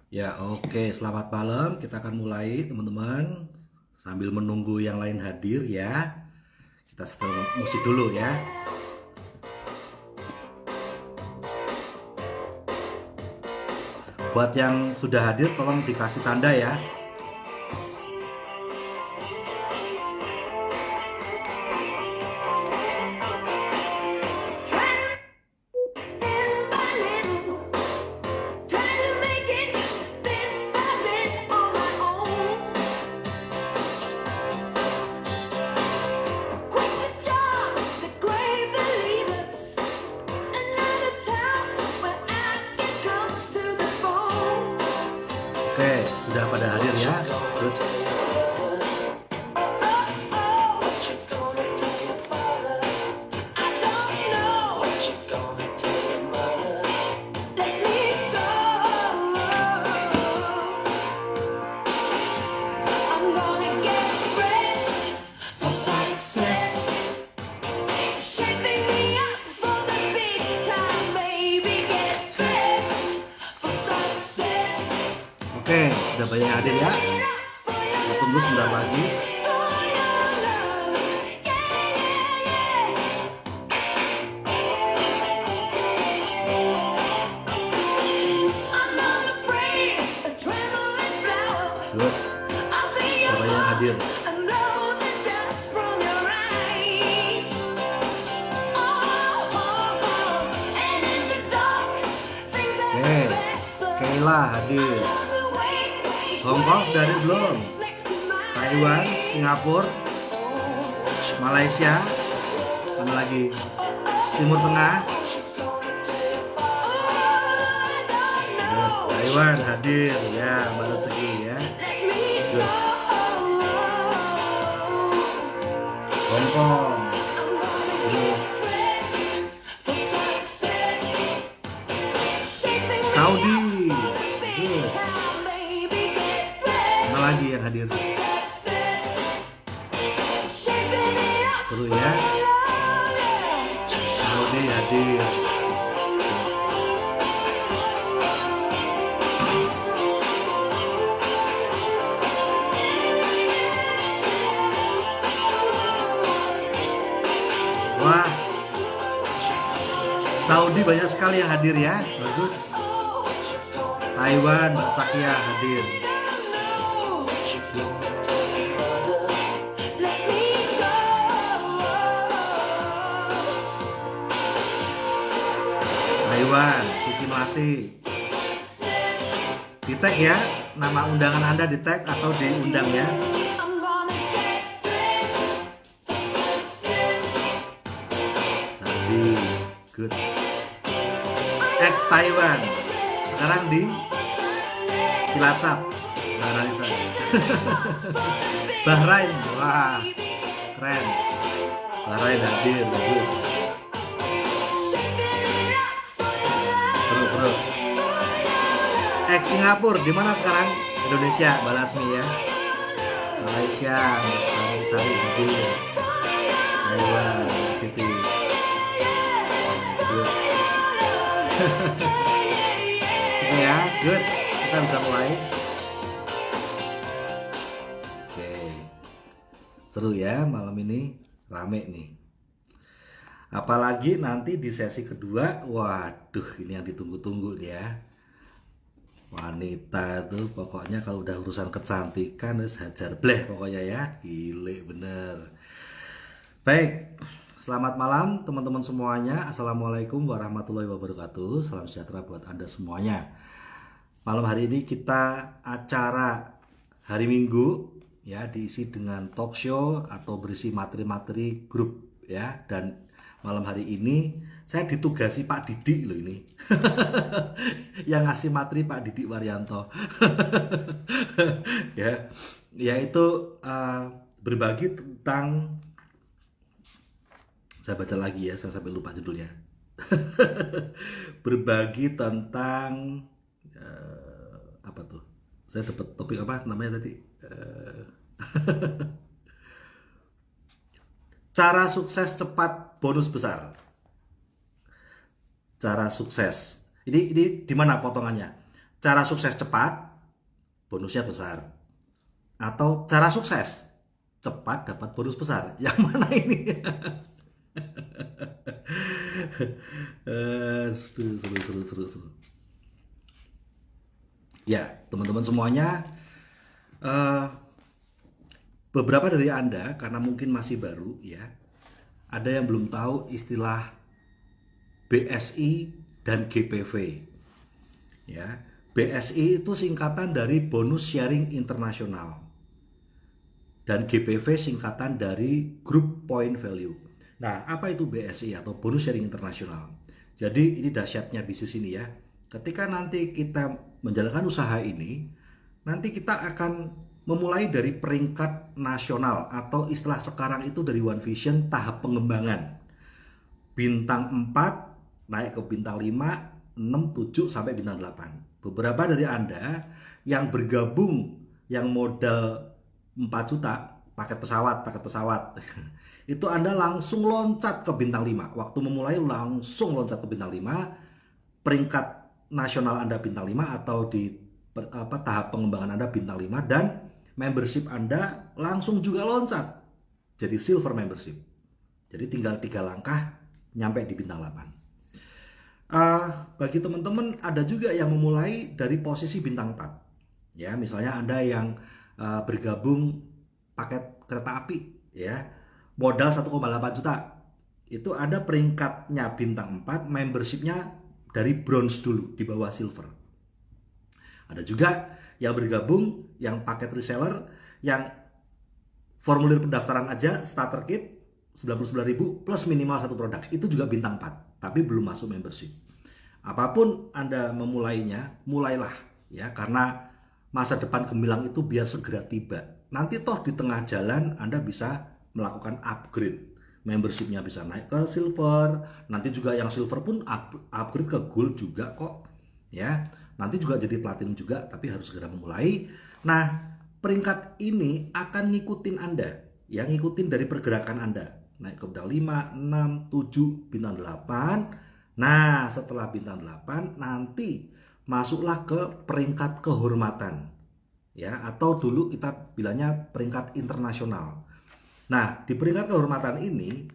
Ya, oke. Selamat malam. Kita akan mulai, teman-teman. Sambil menunggu yang lain hadir ya. Kita setel musik dulu ya. Buat yang sudah hadir, tolong dikasih tanda ya. Oke, sudah pada hadir ya. Good. Oke, sudah banyak yang hadir ya. Kita tunggu sebentar lagi. Good. Sudah banyak yang hadir. Oke, Kayla hadir. Hong Kong sudah hadir belum? Taiwan, Singapura, Malaysia, mana lagi? Timur Tengah. Taiwan hadir ya, Mbak Rezeki ya. Good. Hong Kong. Saudi. Good. Mana lagi yang hadir? Seru ya. Saudi hadir. Wah, Saudi banyak sekali yang hadir ya, bagus. Taiwan, Mbak Sakia hadir. Taiwan, Titi Melati. Di tag ya, nama undangan Anda di tag atau diundang ya. Saudi, good. Ex Taiwan, sekarang di Cilacap, Mbak Ranisa. Bahrain, wah, keren. Bahrain hadir, bagus. Seru. Ex Singapura, di mana sekarang? Indonesia, Mbak Lasmi ya. Malaysia, Sari hadir. Taiwan, Siti. Good. Oke ya, good. Kita bisa mulai. Oke. Seru ya malam ini, rame nih. Apalagi nanti di sesi kedua, waduh ini yang ditunggu-tunggu nih ya. Wanita tuh pokoknya kalau udah urusan kecantikan harus hajar bleh pokoknya ya, gile bener. Baik, selamat malam teman-teman semuanya. Assalamualaikum warahmatullahi wabarakatuh. Salam sejahtera buat Anda semuanya. Malam hari ini kita acara hari Minggu ya, diisi dengan talk show atau berisi materi-materi grup ya. Dan malam hari ini saya ditugasi Pak Didik loh ini. Yang ngasih materi Pak Didik Waryanto. Ya, yaitu berbagi tentang, saya baca lagi ya, saya sampai lupa judulnya. Berbagi tentang apa tuh? Saya dapat topik apa namanya tadi? Cara sukses cepat bonus besar. Cara sukses. Ini di mana potongannya? Cara sukses cepat, bonusnya besar. Atau cara sukses, cepat dapat bonus besar. Yang mana ini? Seru. Ya, teman-teman semuanya, eh, beberapa dari Anda, karena mungkin masih baru ya, ada yang belum tahu istilah BSI dan GPV. Ya, BSI itu singkatan dari Bonus Sharing International dan GPV singkatan dari Group Point Value. Nah, apa itu BSI atau Bonus Sharing International? Jadi ini dahsyatnya bisnis ini ya. Ketika nanti kita menjalankan usaha ini, nanti kita akan memulai dari peringkat nasional atau istilah sekarang itu dari One Vision tahap pengembangan. Bintang 4 naik ke bintang 5, 6, 7 sampai bintang 8. Beberapa dari Anda yang bergabung yang modal 4 juta paket pesawat itu Anda langsung loncat ke bintang 5. Waktu memulai langsung loncat ke bintang 5. Peringkat nasional Anda bintang 5 atau di tahap pengembangan Anda bintang 5 dan membership Anda langsung juga loncat jadi silver membership. Jadi tinggal 3 langkah nyampe di bintang 8. Bagi teman-teman ada juga yang memulai dari posisi bintang 4. Ya, misalnya Anda yang bergabung paket kereta api ya, modal 1,8 juta. Itu ada peringkatnya bintang 4, membershipnya dari bronze dulu di bawah silver. Ada juga yang bergabung yang paket reseller yang formulir pendaftaran aja starter kit 99.000 plus minimal 1 produk, itu juga bintang 4 tapi belum masuk membership. Apapun Anda memulainya, mulailah ya, karena masa depan gemilang itu biar segera tiba. Nanti toh di tengah jalan Anda bisa melakukan upgrade, membershipnya bisa naik ke silver, nanti juga yang silver pun upgrade ke gold juga kok ya, nanti juga jadi platinum juga, tapi harus segera memulai. Nah, peringkat ini akan ngikutin Anda ya, ngikutin dari pergerakan Anda, naik ke bintang 5, 6, 7, bintang 8. Nah, setelah bintang 8 nanti masuklah ke peringkat kehormatan ya, atau dulu kita bilangnya peringkat internasional. Nah, di peringkat kehormatan ini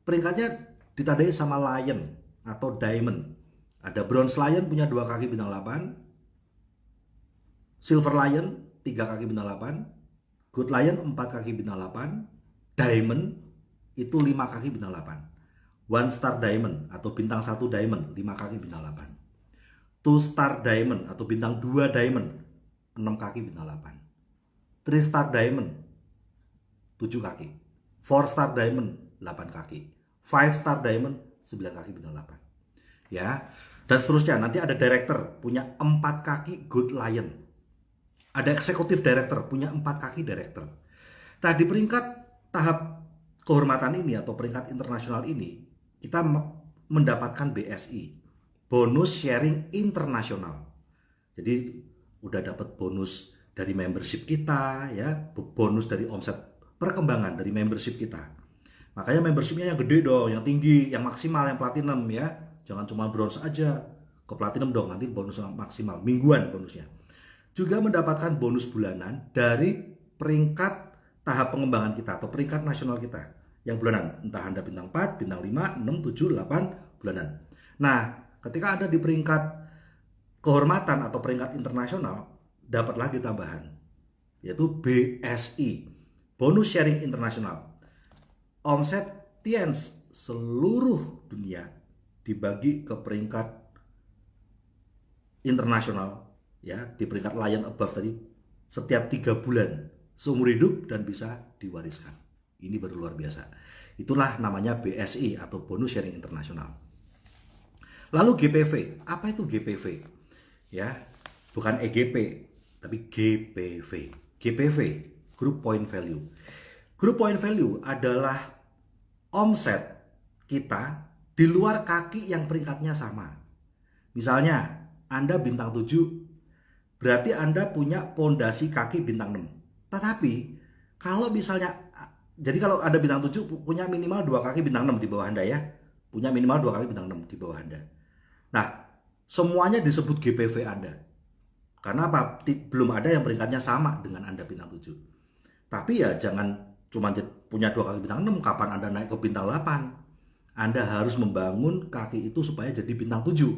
peringkatnya ditandai sama lion atau diamond. Ada bronze lion punya 2 kaki bintang 8, silver lion 3 kaki bintang 8, gold lion 4 kaki bintang 8, diamond itu 5 kaki bintang 8. One star diamond atau bintang 1 diamond 5 kaki bintang 8. Two star diamond atau bintang 2 diamond 6 kaki bintang 8. 3 star diamond 7 kaki. 4 star diamond 8 kaki. 5 star diamond 9 kaki bintang 8. Ya. Dan seterusnya, nanti ada director punya 4 kaki gold lion. Ada eksekutif director punya 4 kaki director. Nah, di peringkat tahap kehormatan ini atau peringkat internasional ini, kita mendapatkan BSI, bonus sharing internasional. Jadi udah dapat bonus dari membership kita ya, bonus dari omset perkembangan dari membership kita. Makanya membershipnya yang gede dong, yang tinggi, yang maksimal, yang platinum ya. Jangan cuma bronze aja, ke platinum dong, nanti bonus maksimal, mingguan bonusnya. Juga mendapatkan bonus bulanan dari peringkat tahap pengembangan kita atau peringkat nasional kita yang bulanan, entah Anda bintang 4, bintang 5, 6, 7, 8 bulanan. Nah, ketika Anda di peringkat kehormatan atau peringkat internasional, dapat lagi tambahan, yaitu BSI, bonus sharing internasional. Omset Tiens seluruh dunia dibagi ke peringkat internasional ya, di peringkat lion above tadi, setiap 3 bulan seumur hidup dan bisa diwariskan. Ini baru luar biasa. Itulah namanya BSI atau bonus sharing internasional. Lalu GPV, apa itu GPV? Ya, bukan EGP, tapi GPV. GPV, Group Point Value. Group Point Value adalah omset kita di luar kaki yang peringkatnya sama. Misalnya, Anda bintang 7, berarti Anda punya pondasi kaki bintang 6. Tetapi, kalau misalnya, jadi kalau Anda bintang 7 punya minimal 2 kaki bintang 6 di bawah Anda ya. Punya minimal 2 kaki bintang 6 di bawah Anda. Nah, semuanya disebut GPV Anda. Karena apa? Belum ada yang peringkatnya sama dengan Anda bintang 7. Tapi ya jangan cuma punya 2 kaki bintang 6, kapan Anda naik ke bintang 8? Anda harus membangun kaki itu supaya jadi bintang 7.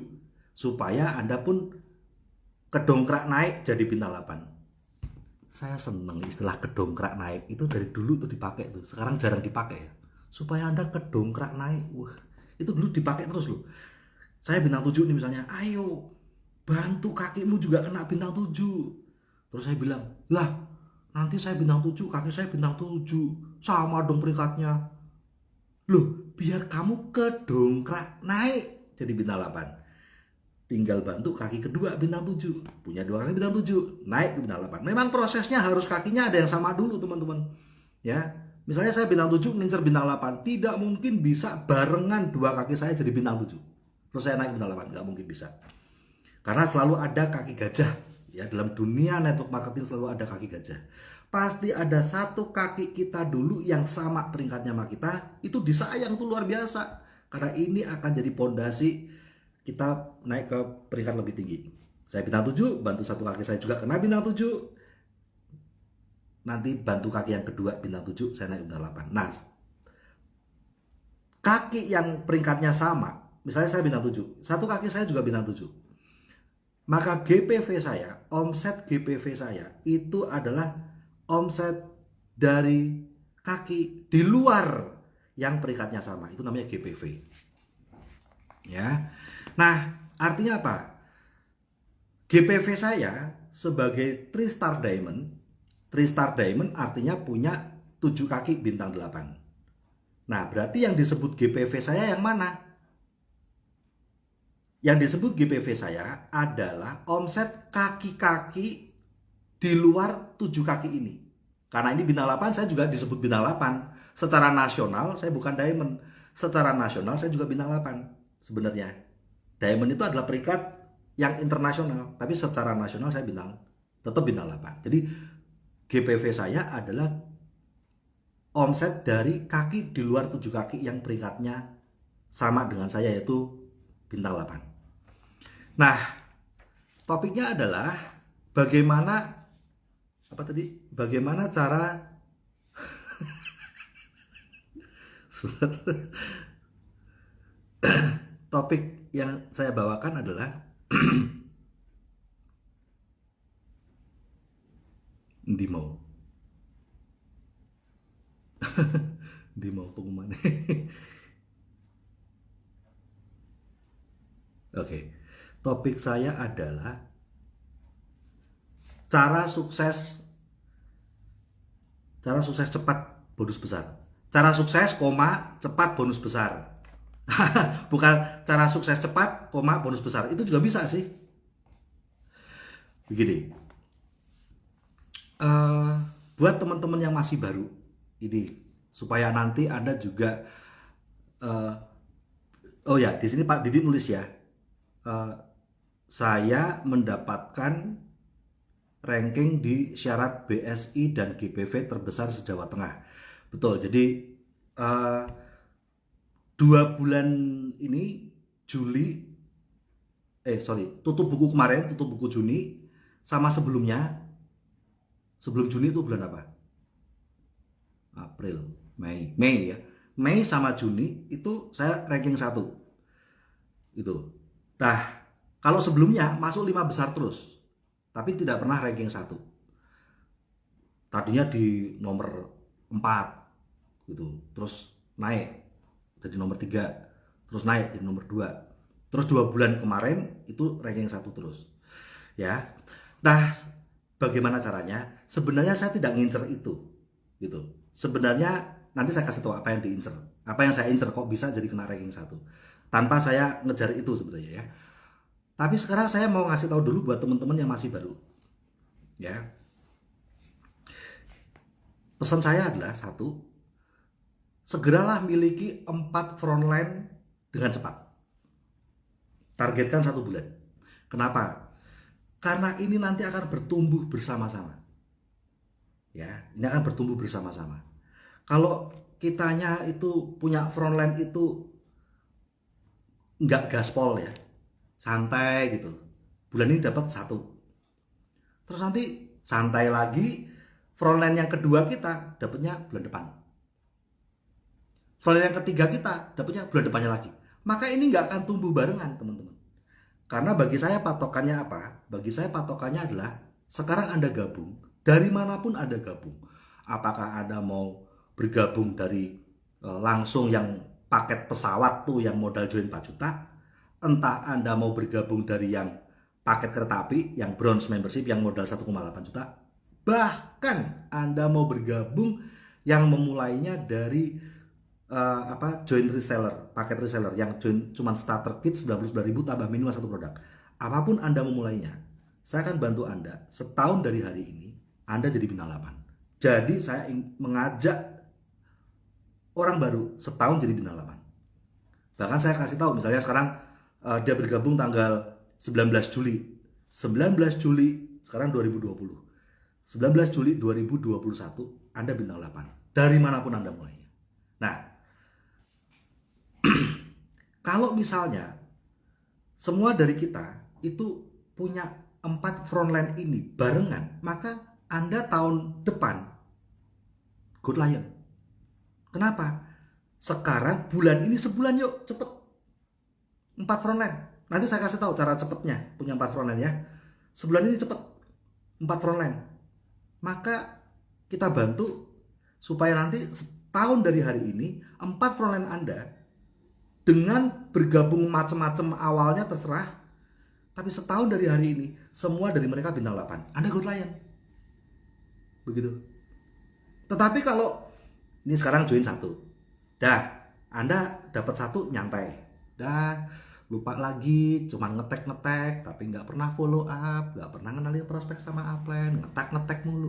Supaya Anda pun kedongkrak naik jadi bintang 8. Saya seneng istilah kedongkrak naik, itu dari dulu tuh dipakai tuh, sekarang jarang dipakai ya. Supaya Anda kedongkrak naik, wah itu dulu dipakai terus loh. Saya bintang 7 nih misalnya, ayo bantu kakimu juga kena bintang 7. Terus saya bilang, lah nanti saya bintang 7, kaki saya bintang 7, sama dong peringkatnya. Loh, biar kamu kedongkrak naik jadi bintang 8. Tinggal bantu kaki kedua bintang 7. Punya 2 kaki bintang 7, naik ke bintang 8. Memang prosesnya harus kakinya ada yang sama dulu teman-teman. Ya, misalnya saya bintang 7 ngincer bintang 8, tidak mungkin bisa barengan 2 kaki saya jadi bintang 7. Terus saya naik ke bintang 8, nggak mungkin bisa. Karena selalu ada kaki gajah. Ya, dalam dunia network marketing selalu ada kaki gajah. Pasti ada satu kaki kita dulu yang sama peringkatnya sama kita, itu disayang tuh luar biasa. Karena ini akan jadi pondasi kita naik ke peringkat lebih tinggi. Saya bintang 7, bantu satu kaki saya juga kena bintang 7. Nanti bantu kaki yang kedua bintang 7, saya naik bintang 8. Nah, kaki yang peringkatnya sama, misalnya saya bintang 7, satu kaki saya juga bintang 7. Maka GPV saya, omset GPV saya itu adalah omset dari kaki di luar yang peringkatnya sama. Itu namanya GPV. Ya. Nah, artinya apa? GPV saya sebagai 3 star diamond. 3 star diamond artinya punya 7 kaki bintang 8. Nah, berarti yang disebut GPV saya yang mana? Yang disebut GPV saya adalah omset kaki-kaki di luar 7 kaki ini. Karena ini bintang 8, saya juga disebut bintang 8. Secara nasional saya bukan diamond. Secara nasional saya juga bintang 8 sebenarnya. Diamond itu adalah peringkat yang internasional, tapi secara nasional saya tetap bintang 8. Jadi GPV saya adalah omset dari kaki di luar 7 kaki yang peringkatnya sama dengan saya, yaitu bintang 8. Nah, topiknya adalah bagaimana cara topik yang saya bawakan adalah Ndi mau pengumuman. Oke. Topik saya adalah cara sukses cepat bonus besar. Cara sukses, cepat bonus besar. Bukan cara sukses cepat, bonus besar. Itu juga bisa sih. Begini. Buat teman-teman yang masih baru, ini supaya nanti Anda juga oh ya, di sini Pak Didi nulis ya. Saya mendapatkan ranking di syarat BSI dan GPV terbesar se-Jawa Tengah. Betul, jadi 2 bulan ini tutup buku kemarin, tutup buku Juni, sama sebelum Juni itu bulan apa? April, Mei ya. Mei sama Juni itu saya ranking 1. Itu. Nah, kalau sebelumnya masuk 5 besar terus, tapi tidak pernah ranking 1. Tadinya di nomor 4 gitu, terus naik jadi nomor 3, terus naik jadi nomor 2. Terus 2 bulan kemarin itu ranking 1 terus. Ya. Nah, bagaimana caranya? Sebenarnya saya tidak ngincer itu. Gitu. Sebenarnya nanti saya kasih tahu apa yang diincer. Apa yang saya incer kok bisa jadi kena ranking 1. Tanpa saya ngejar itu sebenarnya ya. Tapi sekarang saya mau ngasih tahu dulu buat teman-teman yang masih baru. Ya. Pesan saya adalah 1, segeralah miliki 4 frontline dengan cepat. Targetkan 1 bulan. Kenapa? Karena ini nanti akan bertumbuh bersama-sama. Ya, ini akan bertumbuh bersama-sama. Kalau kitanya itu punya frontline itu nggak gaspol ya, santai gitu, bulan ini dapat 1, Terus nanti santai lagi, frontline yang kedua kita dapatnya bulan depan. Frontline yang ketiga kita dapatnya bulan depannya lagi. Maka ini nggak akan tumbuh barengan, teman-teman. Karena bagi saya patokannya apa? Bagi saya patokannya adalah sekarang Anda gabung, dari manapun Anda gabung. Apakah Anda mau bergabung dari langsung yang paket pesawat tuh yang modal join 4 juta, entah Anda mau bergabung dari yang paket kereta api yang bronze membership yang modal 1,8 juta, bahkan Anda mau bergabung yang memulainya dari join reseller, paket reseller yang join cuman starter kit 99.000 tambah minimal satu produk. Apapun Anda memulainya, saya akan bantu Anda setahun dari hari ini Anda jadi bintang 8. Jadi saya mengajak orang baru setahun jadi bintang 8. Bahkan saya kasih tahu misalnya sekarang dia bergabung tanggal 19 Juli. 19 Juli sekarang 2020. 19 Juli 2021 Anda bintang 8. Dari manapun Anda mulainya. Nah, kalau misalnya semua dari kita itu punya 4 frontline ini barengan, maka Anda tahun depan good lion. Kenapa? Sekarang bulan ini sebulan yuk cepet 4 frontline. Nanti saya kasih tahu cara cepetnya punya 4 frontline ya. Sebulan ini cepet 4 frontline. Maka kita bantu supaya nanti setahun dari hari ini 4 frontline Anda dengan bergabung macam-macam awalnya terserah, tapi setahun dari hari ini semua dari mereka bintang 8. Anda good lion. Begitu. Tetapi kalau ini sekarang join 1, dah Anda dapat 1 nyantai, dah lupa lagi, cuman ngetek tapi nggak pernah follow up, nggak pernah ngenalin prospek sama upline, ngetek mulu.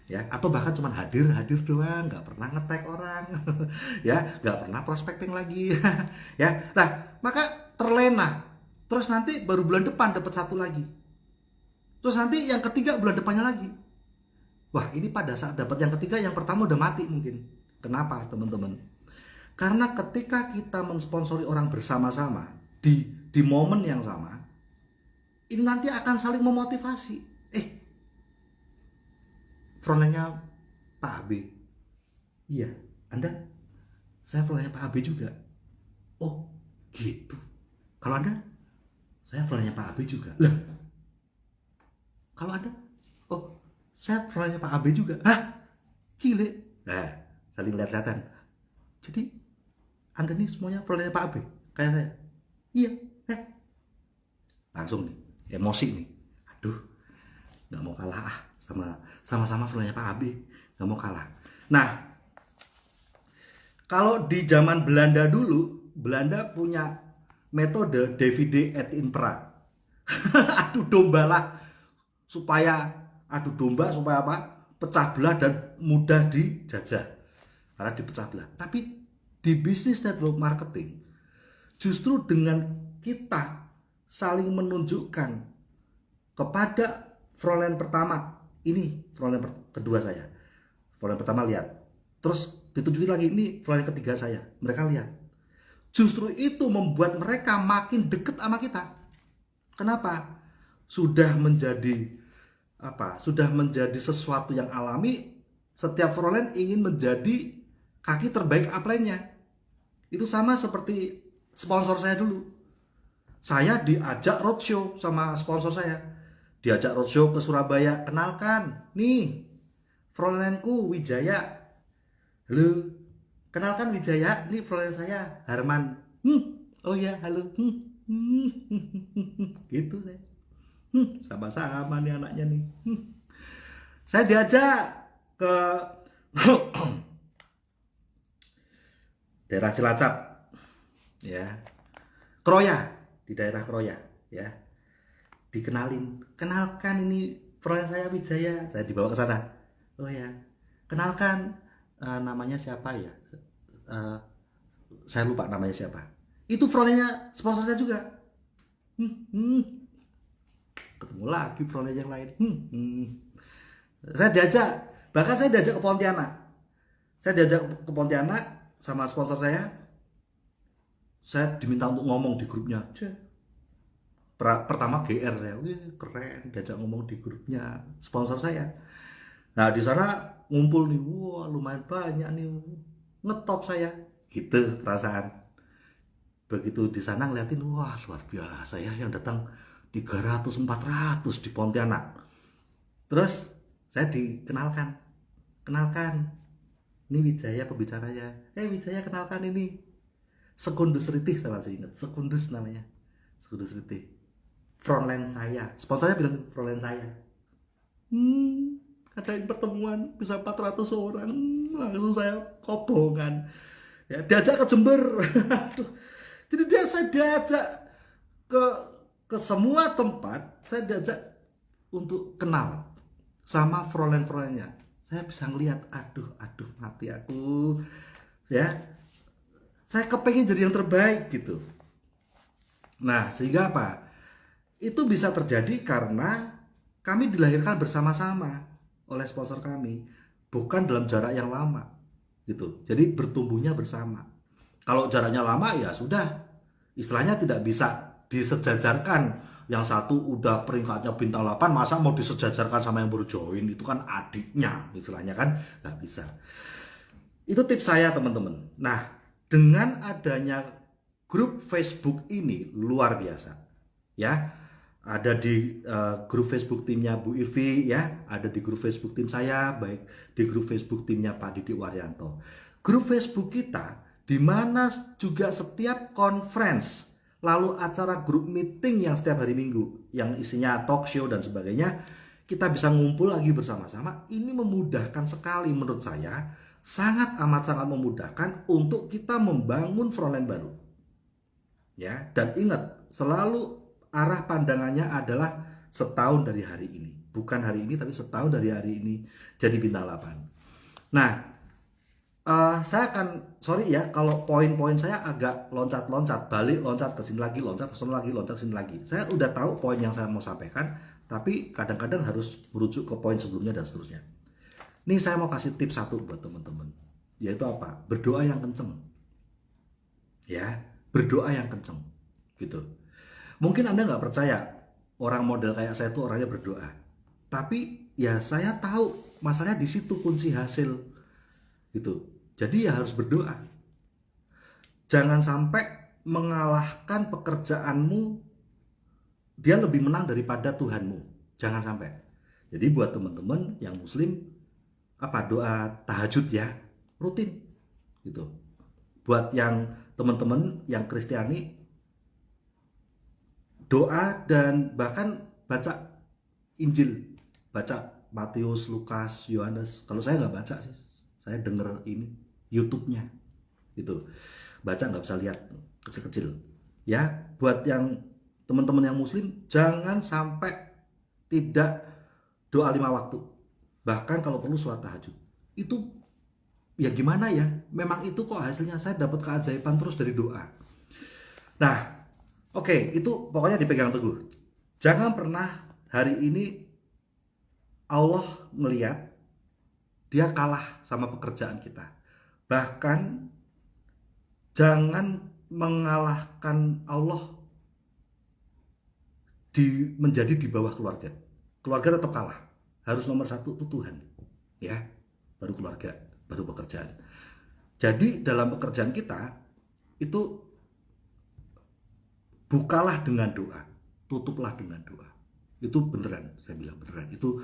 Ya, atau bahkan cuma hadir doang, nggak pernah ngetek orang. Ya, nggak pernah prospecting lagi. Ya, nah maka terlena. Terus nanti baru bulan depan dapat 1 lagi. Terus nanti yang ketiga bulan depannya lagi. Wah, ini pada saat dapat yang ketiga, yang pertama udah mati mungkin. Kenapa, teman-teman? Karena ketika kita mensponsori orang bersama-sama di momen yang sama, ini nanti akan saling memotivasi. Frontline-nya Pak AB. Iya, Anda? Saya frontline-nya Pak AB juga. Oh, gitu. Kalau Anda? Saya frontline-nya Pak AB juga. Lah. Kalau Anda? Oh, saya frontline-nya Pak AB juga. Hah? Gile. Nah, saling lihat-lihatan. Jadi, Anda nih semuanya frontline-nya Pak AB? Kayak saya? Iya. Langsung nih, emosi nih. Aduh, nggak mau kalah sama-sama frontline Pak AB, nggak mau kalah. Nah, kalau di zaman Belanda dulu, Belanda punya metode divide et impera. adu domba supaya apa? Pecah belah dan mudah dijajah karena dipecah belah. Tapi di bisnis network marketing, justru dengan kita saling menunjukkan kepada frontline pertama, ini frontline kedua saya, frontline pertama lihat, terus ditunjukin lagi, ini frontline ketiga saya, mereka lihat. Justru itu membuat mereka makin deket sama kita. Kenapa? Sudah menjadi sesuatu yang alami. Setiap frontline ingin menjadi kaki terbaik upline-nya. Itu sama seperti sponsor saya dulu. Saya diajak roadshow sama sponsor saya. Diajak roadshow ke Surabaya, kenalkan, nih frontline-ku Wijaya. Halo, kenalkan Wijaya, nih frontline saya Harman. Oh ya, halo. Gitu saya. Sama-sama nih anaknya nih. Saya diajak ke daerah Cilacap, ya, Kroya, di daerah Kroya, ya. Kenalkan ini frontline saya Wijaya. Saya dibawa ke sana. Oh ya, kenalkan, namanya siapa ya? Saya lupa namanya siapa. Itu frontline-nya sponsor saya juga. Ketemu lagi frontline yang lain. Bahkan saya diajak ke Pontianak. Sama sponsor saya. Saya diminta untuk ngomong di grupnya. Pertama GR saya, wih keren, diajak ngomong di grupnya sponsor saya. Nah di sana ngumpul nih, wah lumayan banyak nih, ngetop saya, gitu perasaan. Begitu di sana ngeliatin, wah luar biasa ya yang datang 300 400 di Pontianak. Terus saya dikenalkan, kenalkan, ini Wijaya pembicaranya. Wijaya kenalkan ini Sekundus Ritih, saya masih ingat, Sekundus namanya, Sekundus Ritih. Frontline saya, sponsornya bilang frontline saya. Adain pertemuan bisa 400 orang, langsung saya kobongan. Ya, diajak ke Jember. Aduh. Jadi saya diajak ke semua tempat, saya diajak untuk kenal sama frontline-nya. Saya bisa ngelihat, aduh mati aku. Ya. Saya kepengen jadi yang terbaik gitu. Nah, sehingga apa? Itu bisa terjadi karena kami dilahirkan bersama-sama oleh sponsor kami, bukan dalam jarak yang lama gitu. Jadi bertumbuhnya bersama. Kalau jaraknya lama ya sudah, istilahnya tidak bisa disejajarkan. Yang satu udah peringkatnya bintang 8, masa mau disejajarkan sama yang baru join, itu kan adiknya istilahnya kan, nggak bisa. Itu tips saya teman-teman. Nah, dengan adanya grup Facebook ini luar biasa ya. Ada di grup Facebook timnya Bu Irvi ya, ada di grup Facebook tim saya, baik di grup Facebook timnya Pak Didik Waryanto. Grup Facebook kita di mana juga setiap conference, lalu acara grup meeting yang setiap hari Minggu yang isinya talk show dan sebagainya, kita bisa ngumpul lagi bersama-sama. Ini memudahkan sekali menurut saya, sangat sangat memudahkan untuk kita membangun frontline baru. Ya, dan ingat, selalu arah pandangannya adalah setahun dari hari ini. Bukan hari ini, tapi setahun dari hari ini jadi bintang 8. Nah, saya akan, sorry ya, kalau poin-poin saya agak loncat-loncat, balik, loncat ke sini lagi, loncat ke sini lagi, loncat ke sini lagi. Saya udah tahu poin yang saya mau sampaikan, tapi kadang-kadang harus merujuk ke poin sebelumnya dan seterusnya. Nih saya mau kasih tips satu buat teman-teman, yaitu apa? Berdoa yang kenceng. Ya, berdoa yang kenceng, gitu. Mungkin Anda nggak percaya orang model kayak saya itu orangnya berdoa. Tapi ya saya tahu masalahnya di situ kunci hasil gitu. Jadi ya harus berdoa. Jangan sampai mengalahkan pekerjaanmu, dia lebih menang daripada Tuhanmu. Jangan sampai. Jadi buat teman-teman yang muslim, apa, doa tahajud ya, rutin gitu. Buat yang teman-teman yang Kristiani, doa dan bahkan baca Injil, baca Matius, Lukas, Yohanes. Kalau saya nggak baca sih, saya denger ini YouTube-nya gitu. Baca nggak bisa lihat, kecil-kecil. Ya, buat yang teman-teman yang muslim, jangan sampai tidak doa 5 waktu. Bahkan kalau perlu sholat tahajud. Itu ya gimana ya? Memang itu kok hasilnya, saya dapat keajaiban terus dari doa. Nah, oke, itu pokoknya dipegang teguh. Jangan pernah hari ini Allah ngelihat dia kalah sama pekerjaan kita. Bahkan jangan mengalahkan Allah menjadi di bawah keluarga. Keluarga tetap kalah. Harus nomor satu itu Tuhan. Ya, baru keluarga, baru pekerjaan. Jadi dalam pekerjaan kita itu bukalah dengan doa, tutuplah dengan doa. Itu beneran, saya bilang beneran. Itu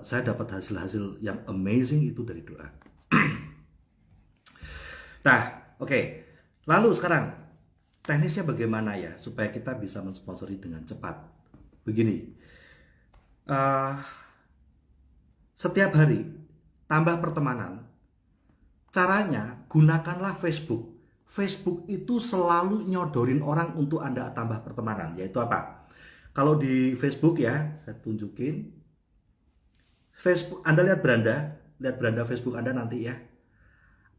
saya dapat hasil-hasil yang amazing itu dari doa. Nah, oke. Lalu sekarang teknisnya bagaimana ya supaya kita bisa mensponsori dengan cepat? Begini, setiap hari tambah pertemanan. Caranya gunakanlah Facebook. Facebook itu selalu nyodorin orang untuk Anda tambah pertemanan, yaitu apa? Kalau di Facebook ya, saya tunjukin. Facebook, Anda lihat beranda Facebook Anda nanti ya.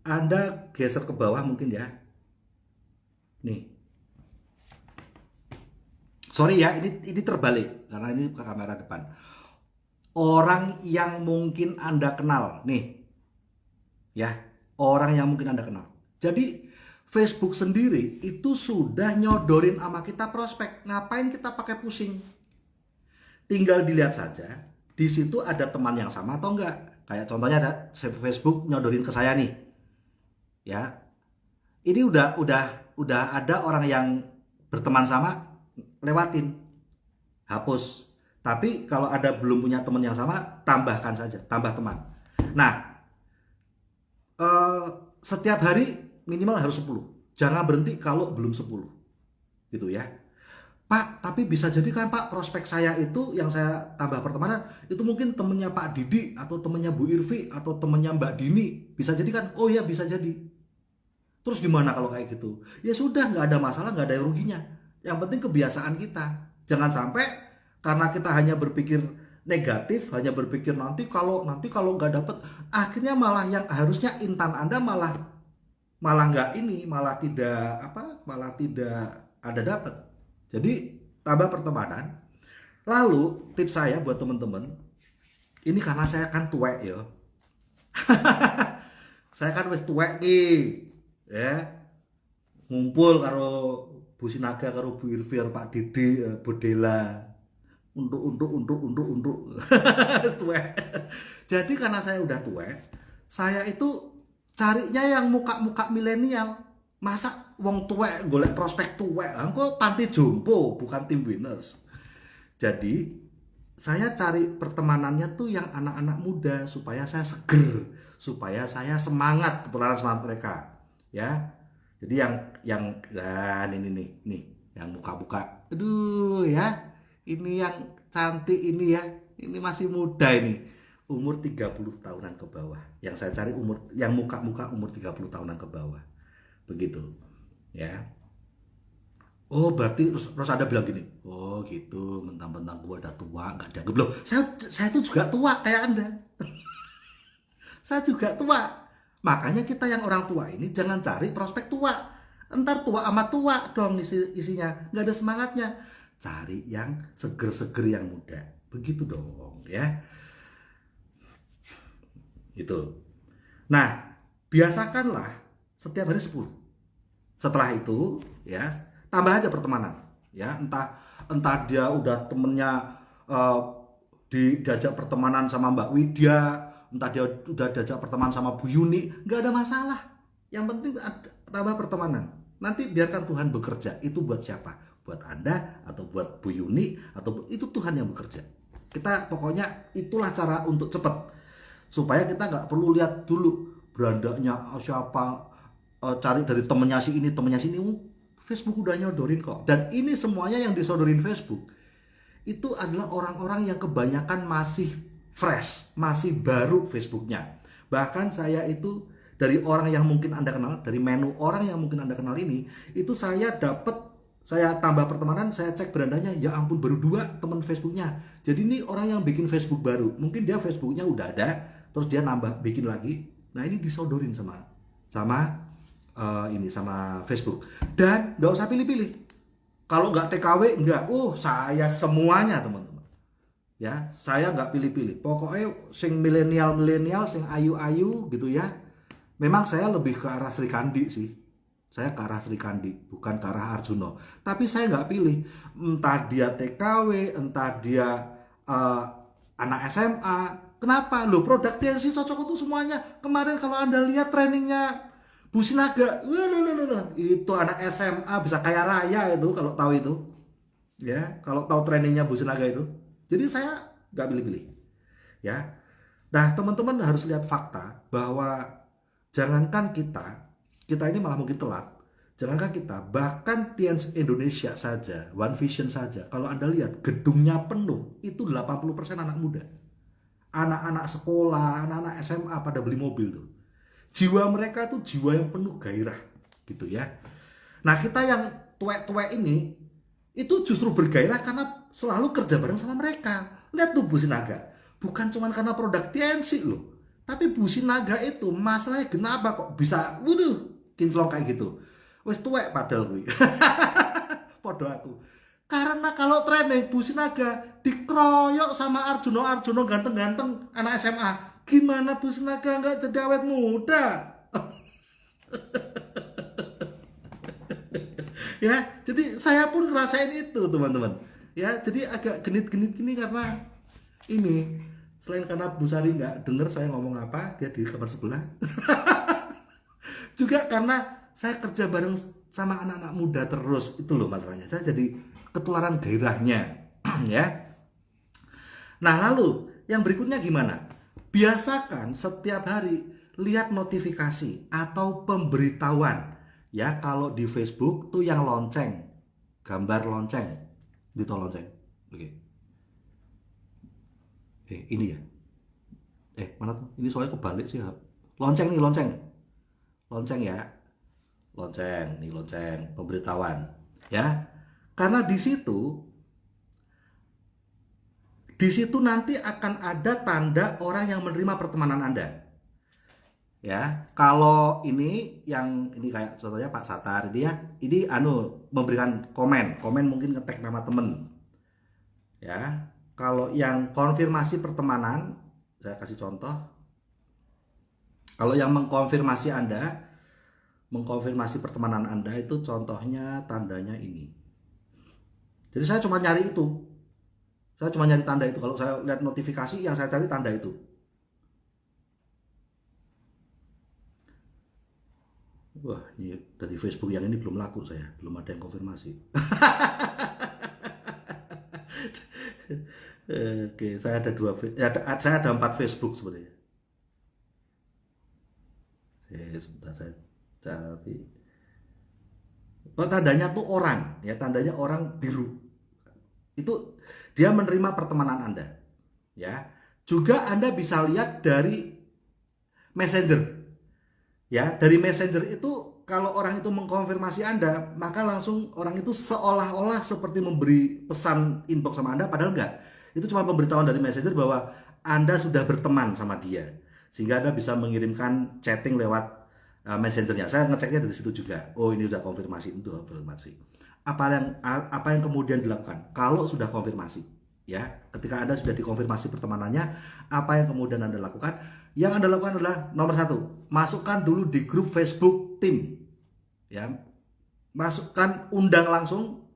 Anda geser ke bawah mungkin ya. Nih. Sorry ya, ini terbalik karena ini ke kamera depan. Orang yang mungkin Anda kenal, nih. Ya, orang yang mungkin Anda kenal. Jadi Facebook sendiri itu sudah nyodorin sama kita prospek. Ngapain kita pakai pusing? Tinggal dilihat saja, di situ ada teman yang sama atau enggak. Kayak contohnya ada Facebook nyodorin ke saya nih. Ya. Ini udah ada orang yang berteman sama, lewatin. Hapus. Tapi kalau ada belum punya teman yang sama, tambahkan saja, tambah teman. Nah, setiap hari minimal harus 10. Jangan berhenti kalau belum 10. Gitu ya. Pak, tapi bisa jadi kan Pak, prospek saya itu yang saya tambah pertemanan, itu mungkin temennya Pak Didi, atau temennya Bu Irvi, atau temennya Mbak Dini. Bisa jadi kan? Oh ya, bisa jadi. Terus gimana kalau kayak gitu? Ya sudah, nggak ada masalah, nggak ada ruginya. Yang penting kebiasaan kita. Jangan sampai karena kita hanya berpikir negatif, hanya berpikir nanti kalau nggak dapet, akhirnya malah yang harusnya intan Anda malah nggak ini, malah tidak ada dapat. Jadi tambah pertemanan. Lalu tips saya buat teman-teman, ini karena saya kan tuwek ya. Saya kan wis tuwek ki, ya. Ngumpul karo Bu Sinaga, karo Bu Irvi, karo Pak Didi, Bu Dela. Untuk. Tuwek. Jadi karena saya udah tuwek, saya itu carinya yang muka-muka milenial. Masa wong tuwek golek prospek tuwek, engko panti jompo bukan tim winners. Jadi saya cari pertemanannya tuh yang anak-anak muda supaya saya seger, supaya saya semangat, ketularan semangat mereka, ya. Jadi yang dan ini nih yang muka-muka, aduh ya, ini yang cantik ini ya, ini masih muda ini, umur 30 tahunan ke bawah. Yang saya cari yang muka-muka umur 30 tahunan ke bawah. Begitu ya. Oh berarti terus ada bilang gini, oh gitu, mentang-mentang gue udah tua nggak dianggap. Loh, saya tuh juga tua kayak Anda. Saya juga tua. Makanya kita yang orang tua ini jangan cari prospek tua. Entar tua sama tua dong isinya, nggak ada semangatnya. Cari yang seger-seger, yang muda. Begitu dong ya. Itu. Nah, biasakanlah setiap hari 10. Setelah itu ya tambah aja pertemanan ya, entah dia udah temennya diajak pertemanan sama Mbak Widya, entah dia udah diajak pertemanan sama Bu Yuni, nggak ada masalah. Yang penting tambah pertemanan. Nanti biarkan Tuhan bekerja. Itu buat siapa? Buat Anda atau buat Bu Yuni, atau itu Tuhan yang bekerja. Kita pokoknya itulah cara untuk cepat, supaya kita nggak perlu lihat dulu berandanya siapa, cari dari temennya si ini, temennya si ini. Facebook udah nyodorin kok. Dan ini semuanya yang disodorin Facebook itu adalah orang-orang yang kebanyakan masih fresh, masih baru Facebooknya. Bahkan saya itu dari orang yang mungkin Anda kenal, dari menu orang yang mungkin Anda kenal ini, itu saya tambah pertemanan, saya cek berandanya, ya ampun baru 2 teman Facebooknya. Jadi ini orang yang bikin Facebook baru. Mungkin dia Facebooknya udah ada, terus dia nambah bikin lagi. Nah ini disodorin sama Facebook. Dan nggak usah pilih-pilih. Kalau nggak TKW nggak, saya semuanya teman-teman. Ya, saya nggak pilih-pilih. Pokoknya sing milenial, sing ayu-ayu gitu ya. Memang saya lebih ke arah Sri Kandi sih. Saya ke arah Sri Kandi, bukan ke arah Arjuno. Tapi saya nggak pilih. Entah dia TKW, entah dia anak SMA. Kenapa? Loh, produk TNC cocok untuk semuanya. Kemarin kalau Anda lihat trainingnya Bu Sinaga, itu anak SMA bisa kaya raya itu kalau tahu itu, ya kalau tahu trainingnya Bu Sinaga itu. Jadi saya nggak pilih-pilih, ya. Nah teman-teman harus lihat fakta bahwa jangankan kita ini malah mungkin telat. Jangankan kita, bahkan TNC Indonesia saja, One Vision saja, kalau Anda lihat gedungnya penuh, itu 80% anak muda, anak-anak sekolah, anak-anak SMA pada beli mobil tuh. Jiwa mereka itu jiwa yang penuh gairah gitu ya. Nah kita yang tuwek-tuwek ini itu justru bergairah karena selalu kerja bareng sama mereka. Lihat tuh Bu Sinaga, bukan cuma karena produk TNC loh, tapi Bu Sinaga itu masalahnya kenapa kok bisa kinclong kayak gitu. Wes tuwek padahal gue. Podo aku. Karena kalau training Bu Sinaga dikeroyok sama Arjuno ganteng-ganteng anak SMA. Gimana Bu Sinaga nggak jadi awet muda? Ya, jadi saya pun ngerasain itu, teman-teman. Ya, jadi agak genit-genit gini karena ini, selain karena Bu Sari nggak denger saya ngomong apa, dia di kamar sebelah. Juga karena saya kerja bareng sama anak-anak muda terus, itu loh masalahnya. Saya jadi ketularan gairahnya. Ya. Nah, lalu yang berikutnya gimana? Biasakan setiap hari lihat notifikasi atau pemberitahuan. Ya, kalau di Facebook tuh yang lonceng, gambar lonceng, gitu lonceng. Oke. Ini ya. Mana tuh? Ini soalnya kebalik sih. Lonceng nih, lonceng. Lonceng ya. Lonceng, nih lonceng, pemberitahuan. Ya. Karena di situ nanti akan ada tanda orang yang menerima pertemanan Anda. Ya, kalau ini yang ini kayak contohnya Pak Satar dia, ini memberikan komen mungkin ngetek nama temen. Ya, kalau yang konfirmasi pertemanan, saya kasih contoh. Kalau yang mengkonfirmasi pertemanan Anda itu contohnya tandanya ini. Jadi saya cuma nyari itu. Saya cuma nyari tanda itu. Kalau saya lihat notifikasi, yang saya cari tanda itu. Wah, ini dari Facebook yang ini belum laku saya. Belum ada yang konfirmasi. Oke, saya ada saya ada 4 Facebook sebenarnya. Sebentar saya cari. Oh, tandanya tuh orang, ya tandanya orang biru. Itu dia menerima pertemanan Anda. Ya. Juga Anda bisa lihat dari Messenger. Ya, dari Messenger itu kalau orang itu mengkonfirmasi Anda, maka langsung orang itu seolah-olah seperti memberi pesan inbox sama Anda, padahal enggak. Itu cuma pemberitahuan dari Messenger bahwa Anda sudah berteman sama dia. Sehingga Anda bisa mengirimkan chatting lewat Messengernya. Saya ngeceknya dari situ juga. Oh, ini udah konfirmasi, itu konfirmasi. Apa yang kemudian dilakukan kalau sudah konfirmasi? Ya, ketika Anda sudah dikonfirmasi pertemanannya, apa yang kemudian Anda lakukan? Yang Anda lakukan adalah nomor 1, masukkan dulu di grup Facebook tim. Ya,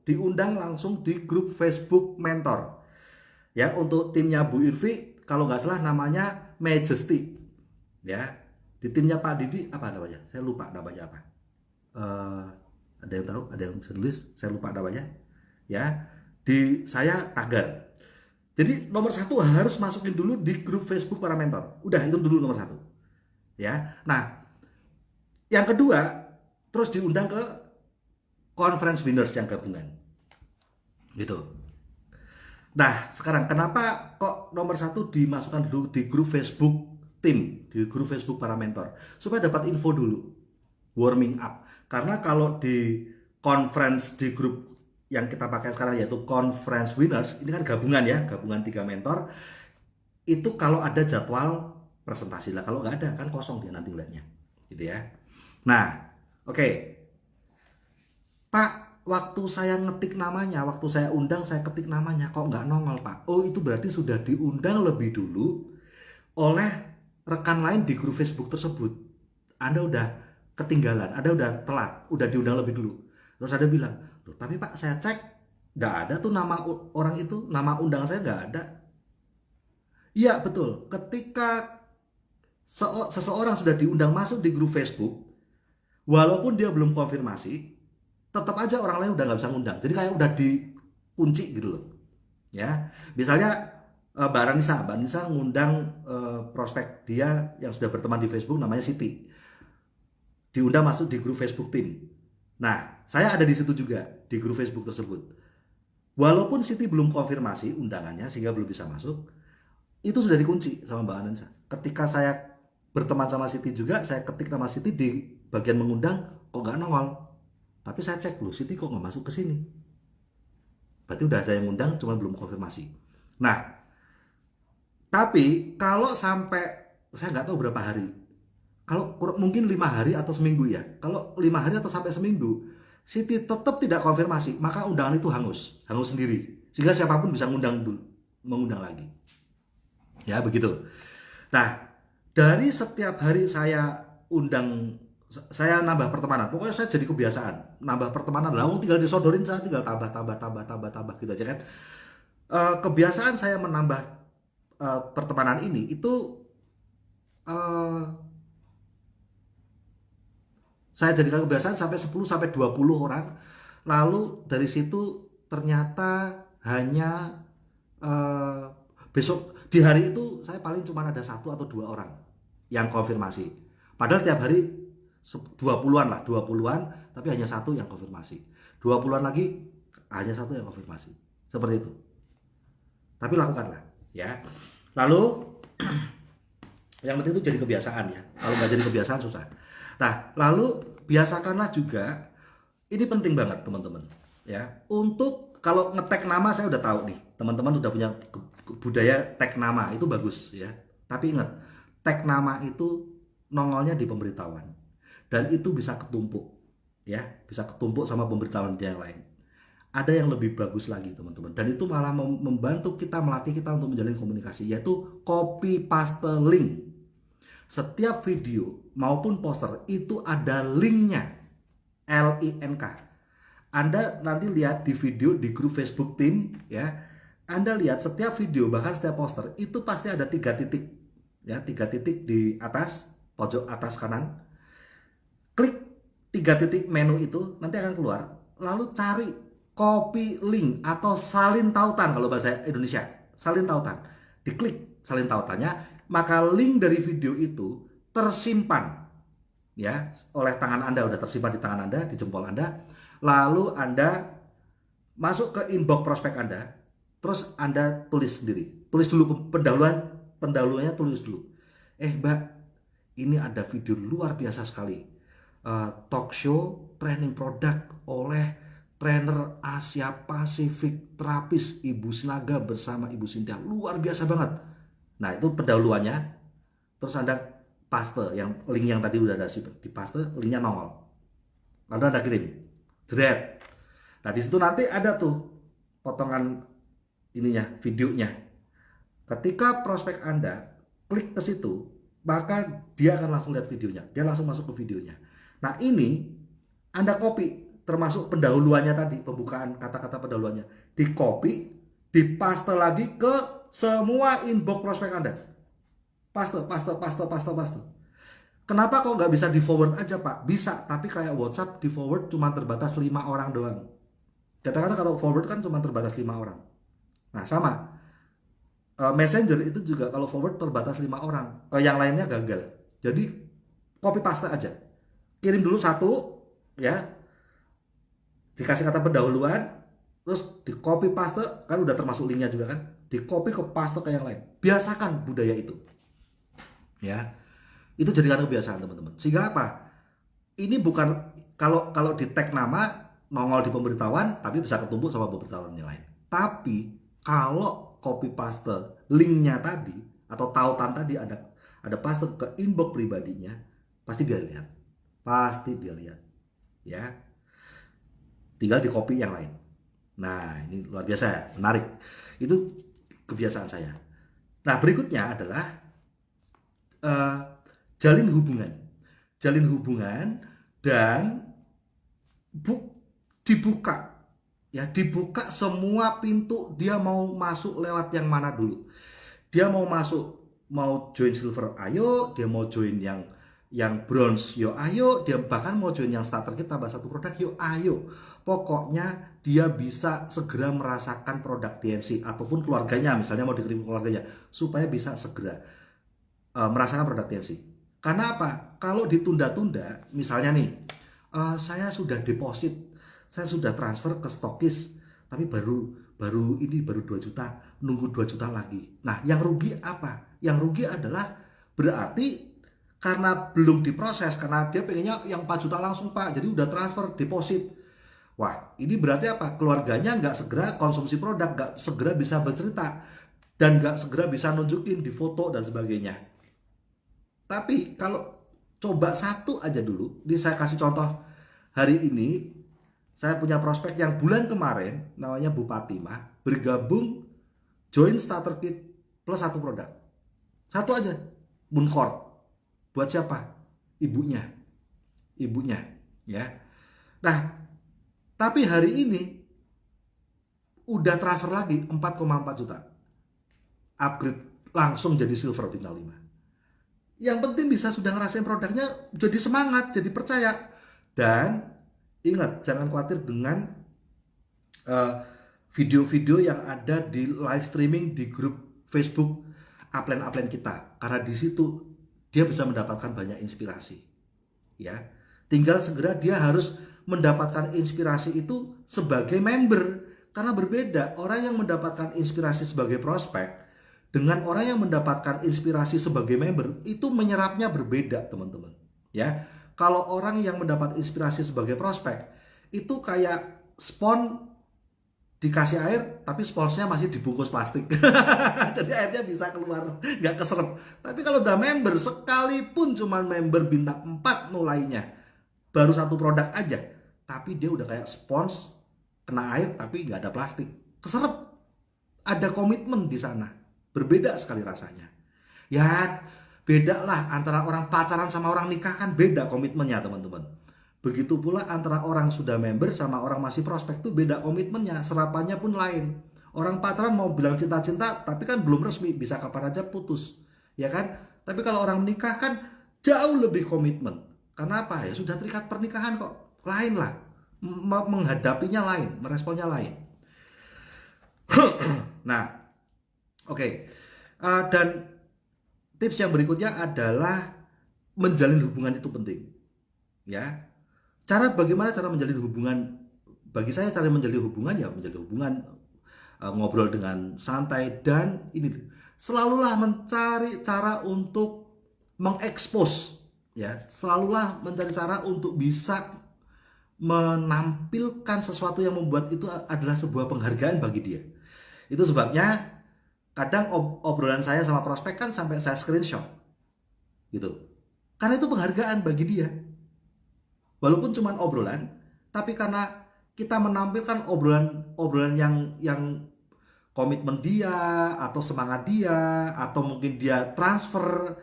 diundang langsung di grup Facebook mentor. Ya, untuk timnya Bu Irvi, kalau nggak salah namanya Majesty. Ya, di timnya Pak Didi apa namanya? Saya lupa namanya apa. Ada yang tahu? Ada yang bisa tulis? Saya lupa namanya. Ya, di saya Tagar. Jadi nomor 1 harus masukin dulu di grup Facebook para mentor. Udah, itu dulu nomor 1. Ya. Nah, yang kedua, terus diundang ke conference winners yang gabungan. Gitu. Nah, sekarang kenapa kok nomor 1 dimasukkan dulu di grup Facebook tim, di grup Facebook para mentor? Supaya dapat info dulu, warming up. Karena kalau di conference di grup yang kita pakai sekarang yaitu conference winners, ini kan gabungan ya, gabungan 3 mentor. Itu kalau ada jadwal presentasi lah, kalau nggak ada kan kosong dia nanti lihatnya, gitu ya. Nah, oke. Pak, waktu saya ngetik namanya, waktu saya undang saya ketik namanya kok nggak nongol Pak. Oh, itu berarti sudah diundang lebih dulu oleh rekan lain di grup Facebook tersebut. Anda udah ketinggalan, Anda udah telat, udah diundang lebih dulu. Terus Anda bilang, loh, tapi Pak saya cek nggak ada tuh nama orang itu, nama undangan saya nggak ada. Iya betul, ketika seseorang sudah diundang masuk di grup Facebook, walaupun dia belum konfirmasi, tetap aja orang lain udah nggak bisa ngundang. Jadi kayak udah dikunci gitu loh. Ya, misalnya Mbak Ranisa ngundang prospek dia yang sudah berteman di Facebook namanya Siti. Diundang masuk di grup Facebook tim. Nah, saya ada di situ juga di grup Facebook tersebut. Walaupun Siti belum konfirmasi undangannya sehingga belum bisa masuk, itu sudah dikunci sama Mbak Anansa. Ketika saya berteman sama Siti juga, saya ketik nama Siti di bagian mengundang, kok nggak nongol. Tapi saya cek loh, Siti kok nggak masuk ke sini. Berarti udah ada yang undang, cuma belum konfirmasi. Nah, tapi kalau sampai, saya nggak tahu berapa hari. Kalau mungkin 5 hari atau seminggu ya. Kalau 5 hari atau sampai seminggu, Siti tetap tidak konfirmasi, maka undangan itu hangus sendiri. Sehingga siapapun bisa mengundang lagi. Ya, begitu. Nah, dari setiap hari saya undang saya nambah pertemanan. Pokoknya saya jadi kebiasaan nambah pertemanan. Lah tinggal disodorin, saya tinggal tambah gitu aja kan. Kebiasaan saya menambah pertemanan ini itu eh, saya jadikan kebiasaan sampai 10 sampai 20 orang. Lalu dari situ ternyata hanya eh, besok di hari itu saya paling cuma ada 1 atau 2 orang yang konfirmasi. Padahal tiap hari 20-an lah, 20-an, tapi hanya 1 yang konfirmasi. 20-an lagi hanya 1 yang konfirmasi. Seperti itu. Tapi lakukanlah, ya. Lalu yang penting itu jadi kebiasaan ya. Kalau nggak jadi kebiasaan susah. Nah, lalu biasakanlah juga, ini penting banget teman-teman, ya. Untuk kalau nge-tag nama saya udah tahu nih, teman-teman udah punya budaya tag nama, itu bagus ya. Tapi ingat, tag nama itu nongolnya di pemberitahuan dan itu bisa ketumpuk, ya, bisa ketumpuk sama pemberitahuan yang lain. Ada yang lebih bagus lagi teman-teman, dan itu malah membantu kita, melatih kita untuk menjalin komunikasi, yaitu copy paste link. Setiap video maupun poster itu ada linknya, LINK. Anda nanti lihat di video di grup Facebook tim, ya. Anda lihat setiap video, bahkan setiap poster itu pasti ada 3 titik, ya, 3 titik di atas pojok atas kanan. Klik 3 titik menu itu, nanti akan keluar. Lalu cari copy link atau salin tautan kalau bahasa Indonesia, salin tautan. Diklik salin tautannya, maka link dari video itu tersimpan, ya, oleh tangan Anda, udah tersimpan di tangan Anda, di jempol Anda. Lalu Anda masuk ke inbox prospek Anda, terus Anda tulis sendiri, tulis dulu pendahuluannya, tulis dulu. Mbak, ini ada video luar biasa sekali, talk show training produk oleh trainer Asia Pasifik terapis Ibu Sinaga bersama Ibu Sintia, luar biasa banget. Nah, itu pendahuluannya. Terus Anda paste yang link yang tadi udah ada di paste, linknya nongol. Lalu Anda kirim. Jret. Nah, di situ nanti ada tuh potongan ininya, videonya. Ketika prospek Anda klik ke situ, maka dia akan langsung lihat videonya. Dia langsung masuk ke videonya. Nah, ini Anda copy, termasuk pendahuluannya tadi, pembukaan kata-kata pendahuluannya. Di copy, dipaste lagi ke semua inbox prospek Anda. Paste. Kenapa kok nggak bisa di forward aja Pak? Bisa, tapi kayak WhatsApp di forward cuma terbatas 5 orang doang. Katakanlah kalau forward kan cuma terbatas 5 orang. Nah, sama. Messenger itu juga kalau forward terbatas 5 orang. Yang lainnya gagal. Jadi copy paste aja. Kirim dulu 1, ya. Dikasih kata pendahuluan, terus di copy paste, kan udah termasuk linknya juga kan, di copy ke paste ke yang lain. Biasakan budaya itu, ya. Itu jadikan kebiasaan teman-teman. Sehingga apa? Ini bukan kalau di tag nama nongol di pemberitahuan, tapi bisa ketumpuk sama pemberitahuan yang lain. Tapi kalau copy paste linknya tadi atau tautan tadi, ada paste ke inbox pribadinya, pasti dia lihat, ya. Tinggal di copy yang lain. Nah, ini luar biasa, menarik. Itu kebiasaan saya. Nah, berikutnya adalah jalin hubungan dan dibuka, ya, dibuka semua pintu. Dia mau masuk lewat yang mana dulu? Dia mau masuk, mau join silver, ayo. Dia mau join yang bronze, yo ayo. Dia bahkan mau join yang starter kita tambah 1 produk, yo ayo. Pokoknya dia bisa segera merasakan produk TNC, ataupun keluarganya, misalnya mau dikirim keluarganya, supaya bisa segera merasakan produk TNC. Karena apa? Kalau ditunda-tunda, misalnya nih, saya sudah deposit, saya sudah transfer ke stokis, tapi baru 2 juta, nunggu 2 juta lagi. Nah, yang rugi apa? Yang rugi adalah berarti karena belum diproses, karena dia pengennya yang 4 juta langsung Pak, jadi udah transfer deposit. Wah, ini berarti apa? Keluarganya nggak segera konsumsi produk, nggak segera bisa bercerita, dan nggak segera bisa nunjukin di foto dan sebagainya. Tapi kalau coba 1 aja dulu, ini saya kasih contoh. Hari ini saya punya prospek yang bulan kemarin, namanya Bu Fatimah, bergabung join starter kit plus 1 produk. 1 aja, Mooncore. Buat siapa? Ibunya. ibunya, ya. Nah, tapi hari ini udah transfer lagi 4,4 juta. Upgrade langsung jadi silver bintang 5. Yang penting bisa sudah ngerasain produknya, jadi semangat, jadi percaya. Dan ingat, jangan khawatir dengan video-video yang ada di live streaming di grup Facebook upline kita, karena di situ dia bisa mendapatkan banyak inspirasi, ya. Tinggal segera dia harus mendapatkan inspirasi itu sebagai member, karena berbeda orang yang mendapatkan inspirasi sebagai prospek dengan orang yang mendapatkan inspirasi sebagai member, itu menyerapnya berbeda, teman-teman, ya. Kalau orang yang mendapat inspirasi sebagai prospek itu kayak spons dikasih air tapi sponsnya masih dibungkus plastik. Jadi airnya bisa keluar, nggak keserap. Tapi kalau udah member, sekalipun cuma member bintang 4 mulainya, baru satu produk aja, tapi dia udah kayak spons kena air tapi nggak ada plastik, keserap. Ada komitmen di sana, berbeda sekali rasanya. Ya beda lah antara orang pacaran sama orang nikah, kan beda komitmennya, teman-teman. Begitu pula antara orang sudah member sama orang masih prospek tuh beda komitmennya, serapannya pun lain. Orang pacaran mau bilang cinta-cinta tapi kan belum resmi, bisa kapan aja putus, ya kan? Tapi kalau orang menikah kan jauh lebih komitmen. Karena apa? Ya sudah terikat pernikahan kok. Lain lah, menghadapinya lain, meresponnya lain. Nah, oke. Dan tips yang berikutnya adalah menjalin hubungan itu penting, ya. Bagaimana cara menjalin hubungan? Bagi saya cara menjalin hubungan ya menjalin hubungan, ngobrol dengan santai, dan ini selalulah mencari cara untuk mengekspos, ya. Selalulah mencari cara untuk bisa menampilkan sesuatu yang membuat itu adalah sebuah penghargaan bagi dia. Itu sebabnya kadang obrolan saya sama prospek kan sampai saya screenshot gitu, karena itu penghargaan bagi dia. Walaupun cuma obrolan, tapi karena kita menampilkan obrolan yang komitmen dia, atau semangat dia, atau mungkin dia transfer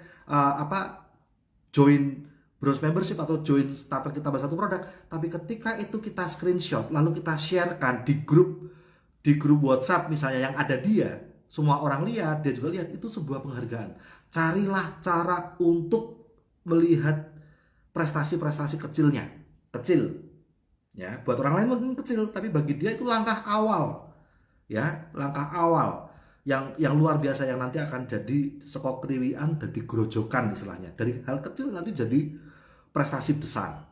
join bros membership atau join starter kita satu produk, tapi ketika itu kita screenshot lalu kita sharekan di grup WhatsApp misalnya yang ada dia, semua orang lihat, dia juga lihat, itu sebuah penghargaan. Carilah cara untuk melihat prestasi-prestasi kecilnya, kecil, ya. Buat orang lain mungkin kecil, tapi bagi dia itu langkah awal, ya, langkah awal yang luar biasa, yang nanti akan jadi sekok kriwian, jadi grojokan istilahnya. Dari hal kecil nanti jadi prestasi besar.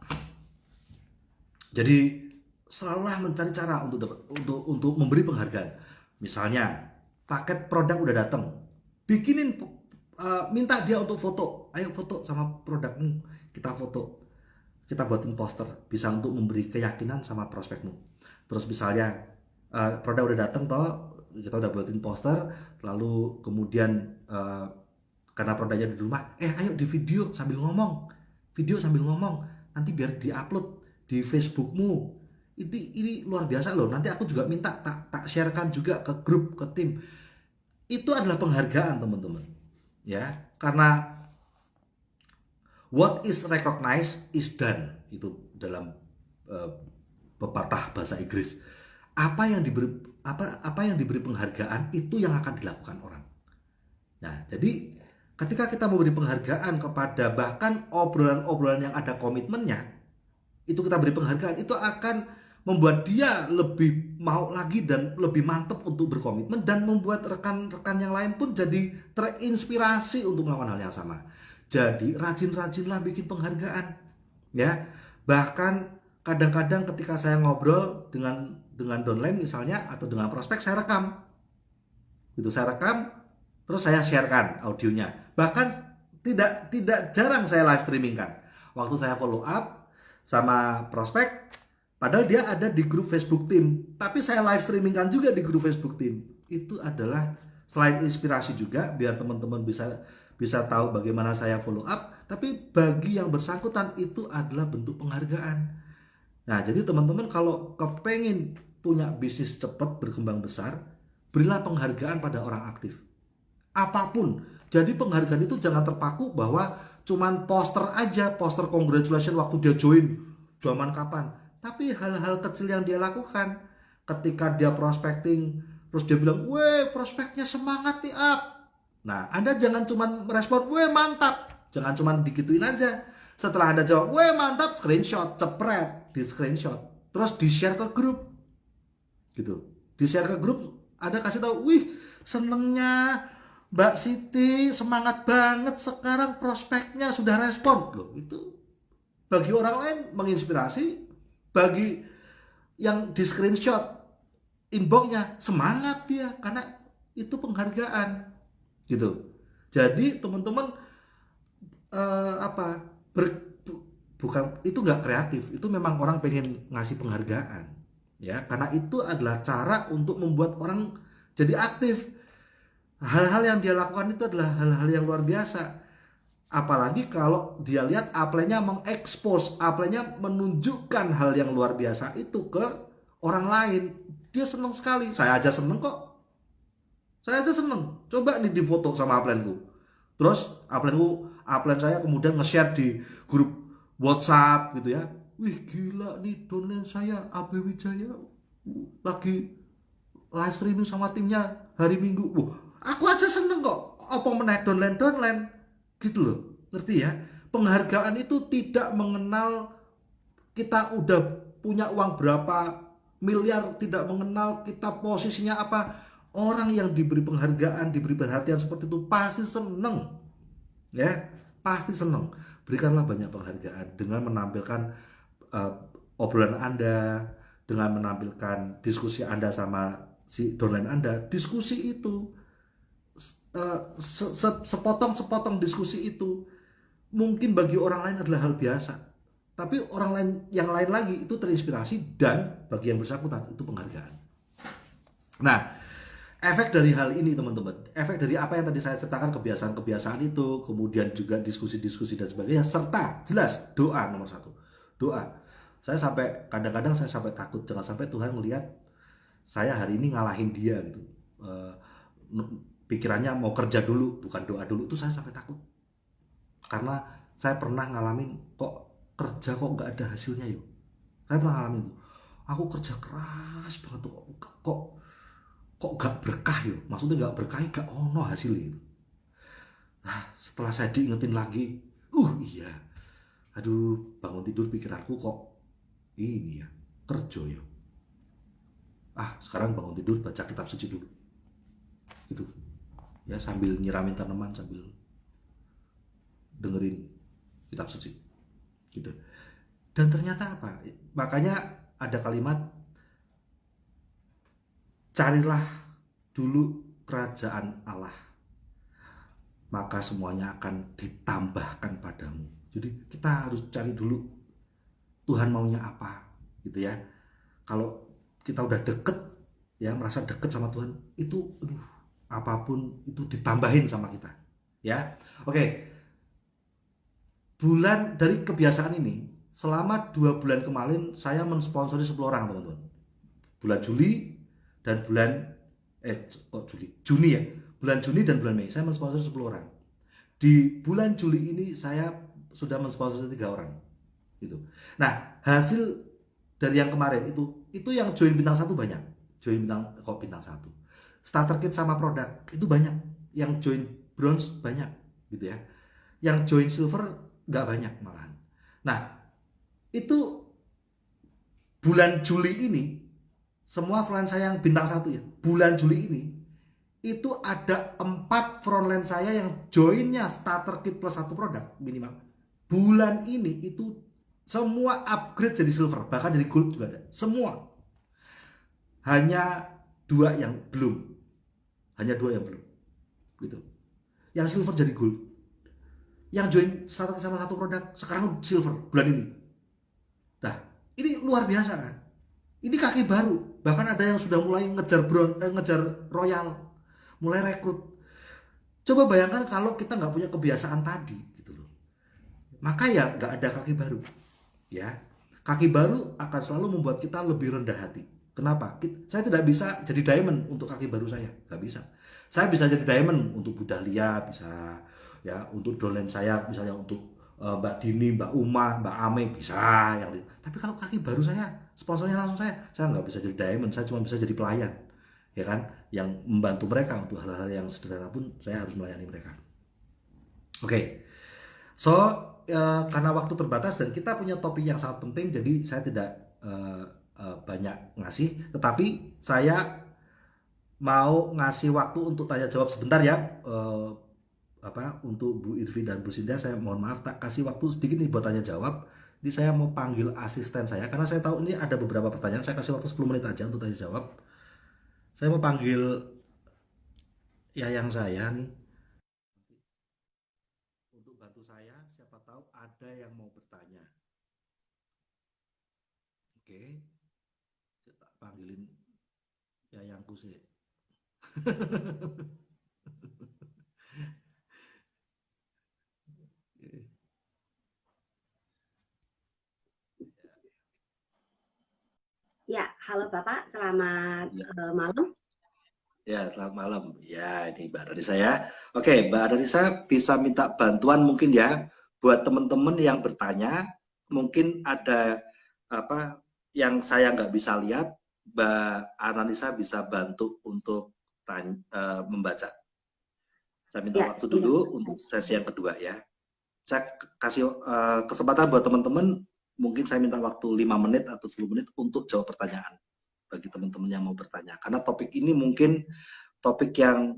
Jadi selalulah mencari cara untuk memberi penghargaan. Misalnya paket produk udah datang, bikinin, minta dia untuk foto, ayo foto sama produkmu, kita foto, kita buatin poster, bisa untuk memberi keyakinan sama prospekmu. Terus misalnya produk udah datang toh, kita udah buatin poster, lalu kemudian karena produknya di rumah, ayo di video sambil ngomong, nanti biar diupload di Facebookmu. Ini luar biasa loh, nanti aku juga minta tak sharekan juga ke grup, ke tim. Itu adalah penghargaan, teman-teman, ya. Karena what is recognized is done, itu dalam pepatah bahasa Inggris. Apa yang diberi penghargaan itu yang akan dilakukan orang. Nah, jadi ketika kita memberi penghargaan kepada bahkan obrolan-obrolan yang ada komitmennya, itu kita beri penghargaan, itu akan membuat dia lebih mau lagi dan lebih mantap untuk berkomitmen, dan membuat rekan-rekan yang lain pun jadi terinspirasi untuk melakukan hal yang sama. Jadi rajin-rajinlah bikin penghargaan, ya. Bahkan kadang-kadang ketika saya ngobrol dengan downline misalnya, atau dengan prospek, saya rekam. Itu saya rekam, terus saya sharekan audionya. Bahkan tidak jarang saya live streaming kan. Waktu saya follow up sama prospek, padahal dia ada di grup Facebook tim, tapi saya live streamingkan juga di grup Facebook tim. Itu adalah selain inspirasi juga, biar teman-teman bisa tahu bagaimana saya follow up, tapi bagi yang bersangkutan itu adalah bentuk penghargaan. Nah, jadi teman-teman kalau kepengen punya bisnis cepat berkembang besar, berilah penghargaan pada orang aktif. Apapun. Jadi penghargaan itu jangan terpaku bahwa cuman poster aja, poster congratulations waktu dia join zaman kapan. Tapi hal-hal kecil yang dia lakukan ketika dia prospecting, terus dia bilang, "Weh, prospeknya semangat nih up." Nah, Anda jangan cuman merespon, "Weh, mantap." Jangan cuman digituin aja. Setelah Anda jawab, "Weh, mantap," screenshot, cepret, di screenshot, terus di-share ke grup. Gitu. Di-share ke grup, Anda kasih tahu, "Wih, senengnya Mbak Siti, semangat banget sekarang prospeknya sudah respon." Loh, itu bagi orang lain menginspirasi, bagi yang di screenshot inboxnya semangat dia, karena itu penghargaan gitu. Jadi teman-teman apa bukan itu nggak kreatif, itu memang orang pengen ngasih penghargaan ya, karena itu adalah cara untuk membuat orang jadi aktif. Hal-hal yang dia lakukan itu adalah hal-hal yang luar biasa. Apalagi kalau dia lihat upline-nya mengekspos, upline-nya menunjukkan hal yang luar biasa itu ke orang lain. Dia senang sekali. Saya aja seneng kok. Saya aja seneng. Coba nih difoto sama upline-ku. Terus upline saya kemudian nge-share di grup WhatsApp gitu ya. "Wih, gila nih downline saya AB Wijaya lagi live streaming sama timnya hari Minggu." Wah, aku aja seneng kok. Apa meneh downline gitu loh, ngerti ya? Penghargaan itu tidak mengenal kita udah punya uang berapa miliar, tidak mengenal kita posisinya apa. Orang yang diberi penghargaan, diberi perhatian seperti itu pasti seneng ya, pasti seneng. Berikanlah banyak penghargaan dengan menampilkan obrolan Anda, dengan menampilkan diskusi Anda sama si downline Anda. Diskusi itu sepotong diskusi itu mungkin bagi orang lain adalah hal biasa, tapi orang lain yang lain lagi itu terinspirasi, dan bagi yang bersangkutan itu penghargaan. Nah, efek dari hal ini teman-teman, efek dari apa yang tadi saya ceritakan, kebiasaan-kebiasaan itu, kemudian juga diskusi-diskusi dan sebagainya, serta jelas doa nomor satu, doa. Saya sampai kadang-kadang saya sampai takut jangan sampai Tuhan melihat saya hari ini ngalahin dia gitu. Pikirannya mau kerja dulu, bukan doa dulu, itu saya sampai takut. Karena saya pernah ngalamin, kok kerja kok nggak ada hasilnya yuk. Saya pernah ngalamin itu. Aku kerja keras banget tuh, kok nggak berkah yuk. Maksudnya nggak berkah, nggak ono hasilnya itu. Nah, setelah saya diingetin lagi, iya, aduh, bangun tidur pikiranku kok ini ya, kerja ya. Sekarang bangun tidur baca kitab suci dulu. Gitu. Ya, sambil nyiramin tanaman, sambil dengerin kitab suci gitu. Dan ternyata apa? Makanya ada kalimat, "Carilah dulu kerajaan Allah, maka semuanya akan ditambahkan padamu." Jadi kita harus cari dulu Tuhan maunya apa gitu ya. Kalau kita udah deket ya, merasa deket sama Tuhan, itu apapun itu ditambahin sama kita ya. Oke, bulan dari kebiasaan ini, selama 2 bulan kemarin saya mensponsori 10 orang teman-teman. Bulan Juli dan Juni ya, bulan Juni dan bulan Mei saya mensponsori 10 orang. Di bulan Juli ini saya sudah mensponsori 3 orang gitu. Nah, hasil dari yang kemarin itu yang join bintang 1 banyak, join bintang 1, starter kit sama produk itu banyak, yang join bronze banyak gitu ya, yang join silver nggak banyak malahan. Nah, itu bulan Juli ini semua frontline saya yang bintang 1 ya, bulan Juli ini itu ada 4 frontline saya yang joinnya starter kit plus 1 produk minimal. Bulan ini itu semua upgrade jadi silver, bahkan jadi gold juga ada, semua. Hanya 2 yang belum gitu. Yang silver jadi gold. Yang join starter sama 1 produk sekarang silver bulan ini. Nah, ini luar biasa kan? Ini kaki baru. Bahkan ada yang sudah mulai ngejar royal, mulai rekrut. Coba bayangkan kalau kita nggak punya kebiasaan tadi gitu loh. Maka ya nggak ada kaki baru. Ya, kaki baru akan selalu membuat kita lebih rendah hati. Kenapa? Saya tidak bisa jadi diamond untuk kaki baru saya, nggak bisa. Saya bisa jadi diamond untuk Bu Dahlia, bisa ya untuk downline saya misalnya untuk Mbak Dini, Mbak Uma, Mbak Ame bisa yang tapi kalau kaki baru saya sponsornya langsung saya nggak bisa jadi diamond, saya cuma bisa jadi pelayan, ya kan, yang membantu mereka untuk hal-hal yang sederhana pun saya harus melayani mereka. Oke, so karena waktu terbatas dan kita punya topik yang sangat penting, jadi saya tidak banyak ngasih, tetapi saya mau ngasih waktu untuk tanya jawab sebentar ya, untuk Bu Irvi dan Bu Sinda. Saya mohon maaf tak kasih waktu sedikit nih buat tanya jawab. Jadi saya mau panggil asisten saya karena saya tahu ini ada beberapa pertanyaan. Saya kasih waktu 10 menit aja untuk tanya jawab. Saya mau panggil yayang saya nih untuk bantu saya. Siapa tahu ada yang mau bertanya. Oke, saya tak panggilin yayangku sih. Ya, halo Bapak, selamat Ya. malam. Ya, selamat malam. Ya, ini Mbak Danisa ya. Oke, Mbak Danisa bisa minta bantuan mungkin ya buat teman-teman yang bertanya, mungkin ada apa yang saya nggak bisa lihat, Mbak Ananisa bisa bantu untuk membaca. Saya minta Ya, waktu iya. dulu untuk sesi yang kedua ya. Saya kasih kesempatan buat teman-teman, mungkin saya minta waktu 5 menit atau 10 menit untuk jawab pertanyaan bagi teman-teman yang mau bertanya. Karena topik ini mungkin topik yang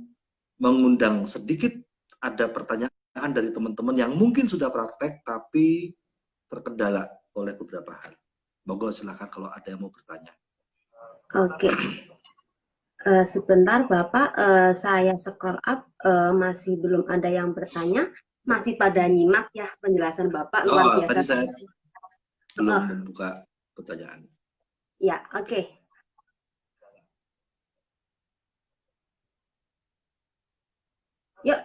mengundang sedikit ada pertanyaan dari teman-teman yang mungkin sudah praktek tapi terkendala oleh beberapa hal. Monggo silakan kalau ada yang mau bertanya. Oke, sebentar Bapak, saya scroll up, masih belum ada yang bertanya, masih pada nyimak ya penjelasan Bapak, luar Oh, biasa. tadi saya belum Oh, membuka pertanyaan. ya, oke. Yuk,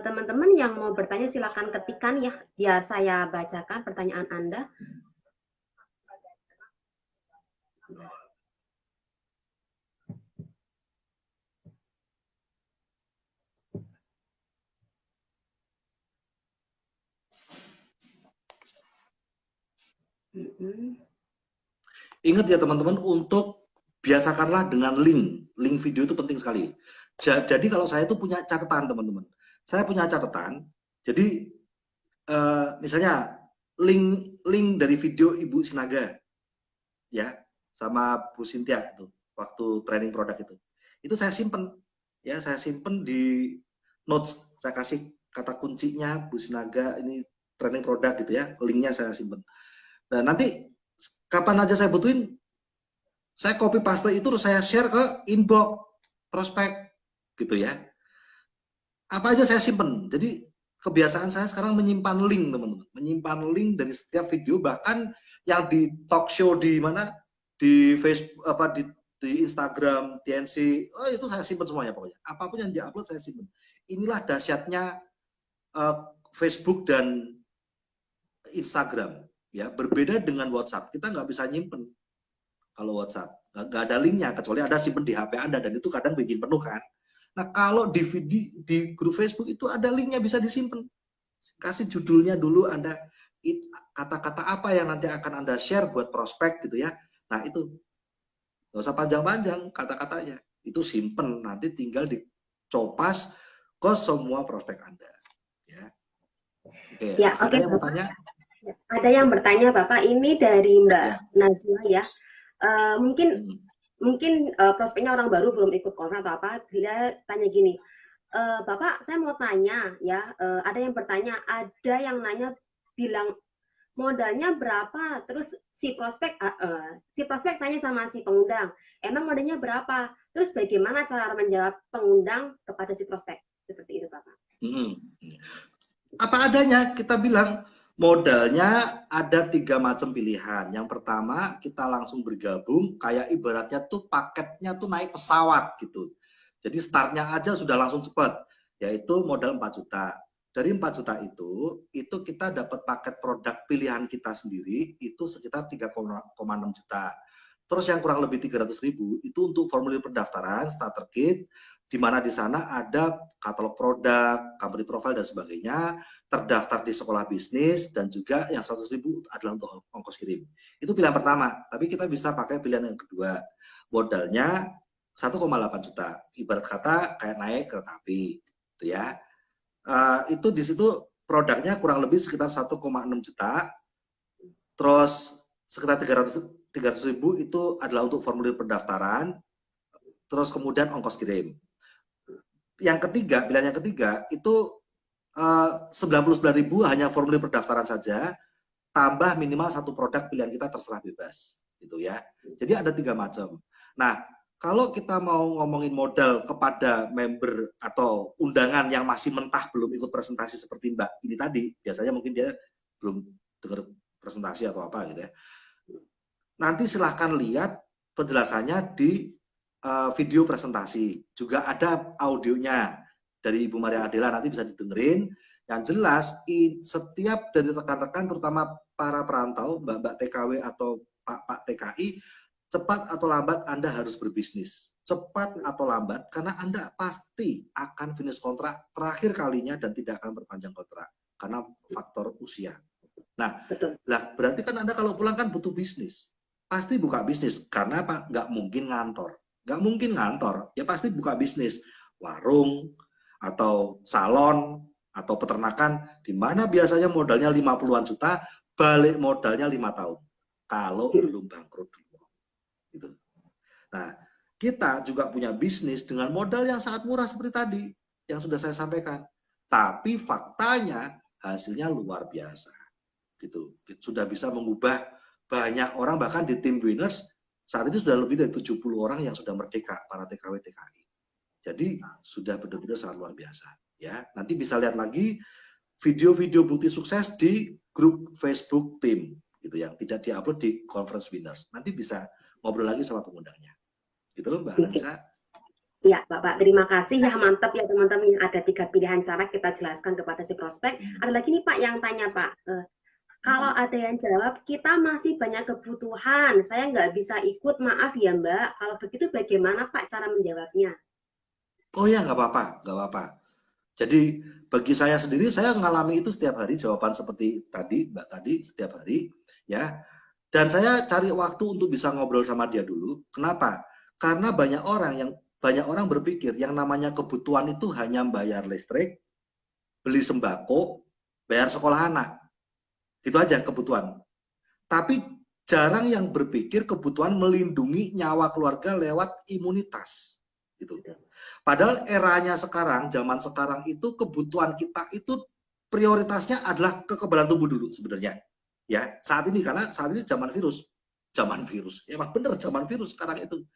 teman-teman yang mau bertanya silakan ketikkan ya, biar saya bacakan pertanyaan Anda. Ingat ya teman-teman, untuk biasakanlah dengan link. Link video itu penting sekali. Jadi kalau saya itu punya catatan teman-teman. Saya punya catatan. Jadi misalnya link dari video Ibu Sinaga ya sama Bu Sintia itu waktu training produk itu saya simpen ya, saya simpen di notes, saya kasih kata kuncinya Bu Sinaga ini training produk gitu ya, linknya saya simpen. Nah nanti kapan aja saya butuhin, saya copy paste itu terus saya share ke inbox prospek gitu ya. Apa aja saya simpen. Jadi kebiasaan saya sekarang menyimpan link teman-teman, menyimpan link dari setiap video, bahkan yang di talk show di mana, di Facebook di Instagram, TNC, oh itu saya simpan semuanya pokoknya. Apapun yang diupload saya simpan. Inilah dahsyatnya Facebook dan Instagram ya, berbeda dengan WhatsApp. Kita nggak bisa nyimpen kalau WhatsApp, nggak ada linknya kecuali ada simpen di HP Anda dan itu kadang bikin penuh kan. Nah kalau di grup Facebook itu ada linknya bisa disimpan. Kasih judulnya dulu Anda, kata-kata apa yang nanti akan Anda share buat prospek gitu ya. Nah itu nggak usah panjang-panjang kata-katanya, itu simpen, nanti tinggal dicopas ke semua prospek Anda. Ya, oke. Ya, Ada oke yang mau Bapak. tanya? Ada yang bertanya Bapak, ini dari Mbak Ya. Nazila ya. Mungkin Hmm. prospeknya orang baru belum ikut konfer atau apa, dia tanya gini, Bapak saya mau tanya ya, ada yang bertanya, ada yang nanya bilang modalnya berapa, terus si prospek tanya sama si pengundang, emang modalnya berapa, terus bagaimana cara menjawab pengundang kepada si prospek, seperti itu Bapak. Hmm. Apa adanya, kita bilang modalnya ada 3 macam pilihan. Yang pertama kita langsung bergabung, kayak ibaratnya tuh paketnya tuh naik pesawat gitu. Jadi startnya aja sudah langsung cepat, yaitu modal 4 juta. Dari 4 juta itu kita dapat paket produk pilihan kita sendiri itu sekitar 3,6 juta. Terus yang kurang lebih 300.000 itu untuk formulir pendaftaran, starter kit, di mana di sana ada katalog produk, company profile dan sebagainya, terdaftar di sekolah bisnis, dan juga yang 100.000 adalah untuk ongkos kirim. Itu pilihan pertama, tapi kita bisa pakai pilihan yang kedua. Modalnya 1,8 juta, ibarat kata kayak naik kereta api, gitu ya. Itu di situ produknya kurang lebih sekitar 1,6 juta, terus sekitar 300.000 itu adalah untuk formulir pendaftaran, terus kemudian ongkos kirim. Yang ketiga, pilihan yang ketiga itu 99.000 hanya formulir pendaftaran saja, tambah minimal satu produk pilihan kita terserah bebas, gitu ya. Jadi ada 3 macam. Nah, kalau kita mau ngomongin modal kepada member atau undangan yang masih mentah belum ikut presentasi seperti Mbak ini tadi, biasanya mungkin dia belum dengar presentasi atau apa gitu ya. Nanti silahkan lihat penjelasannya di video presentasi. Juga ada audionya dari Ibu Maria Adela, nanti bisa didengerin. Yang jelas, setiap dari rekan-rekan, terutama para perantau, Mbak-Mbak TKW atau Pak-Pak TKI, cepat atau lambat Anda harus berbisnis. Cepat atau lambat, karena Anda pasti akan finish kontrak terakhir kalinya dan tidak akan berpanjang kontrak. Karena faktor usia. Nah, berarti kan Anda kalau pulang kan butuh bisnis. Pasti buka bisnis. Karena apa? Nggak mungkin ngantor. Nggak mungkin ngantor. Ya pasti buka bisnis. Warung, atau salon, atau peternakan, di mana biasanya modalnya 50-an juta, balik modalnya 5 tahun. Kalau belum bangkrut dulu. Gitu. Nah, kita juga punya bisnis dengan modal yang sangat murah seperti tadi, yang sudah saya sampaikan. Tapi faktanya, hasilnya luar biasa. Gitu. Sudah bisa mengubah banyak orang, bahkan di tim winners saat ini sudah lebih dari 70 orang yang sudah merdeka, para TKW TKI. Jadi sudah benar-benar sangat luar biasa. Ya, nanti bisa lihat lagi video-video bukti sukses di grup Facebook tim, gitu, yang tidak diupload di conference winners. Nanti bisa ngobrol lagi sama pengundangnya. Gitu, Mbak Anissa. Ya, Bapak, terima kasih ya, mantap ya teman-teman, yang ada 3 pilihan cara kita jelaskan kepada si prospek. Ada lagi nih Pak yang tanya Pak, kalau ada yang jawab, kita masih banyak kebutuhan, saya nggak bisa ikut, maaf ya Mbak. Kalau begitu bagaimana Pak cara menjawabnya? Oh ya, nggak apa-apa, nggak apa-apa. Jadi bagi saya sendiri, saya mengalami itu setiap hari, jawaban seperti tadi, Mbak tadi, setiap hari, ya. Dan saya cari waktu untuk bisa ngobrol sama dia dulu. Kenapa? Karena banyak orang berpikir yang namanya kebutuhan itu hanya bayar listrik, beli sembako, bayar sekolah anak. Gitu aja kebutuhan. Tapi jarang yang berpikir kebutuhan melindungi nyawa keluarga lewat imunitas. Gitu. Padahal eranya sekarang, zaman sekarang itu kebutuhan kita itu prioritasnya adalah kekebalan tubuh dulu sebenarnya. Ya, saat ini karena saat ini zaman virus. Zaman virus. Emang bener zaman virus sekarang itu.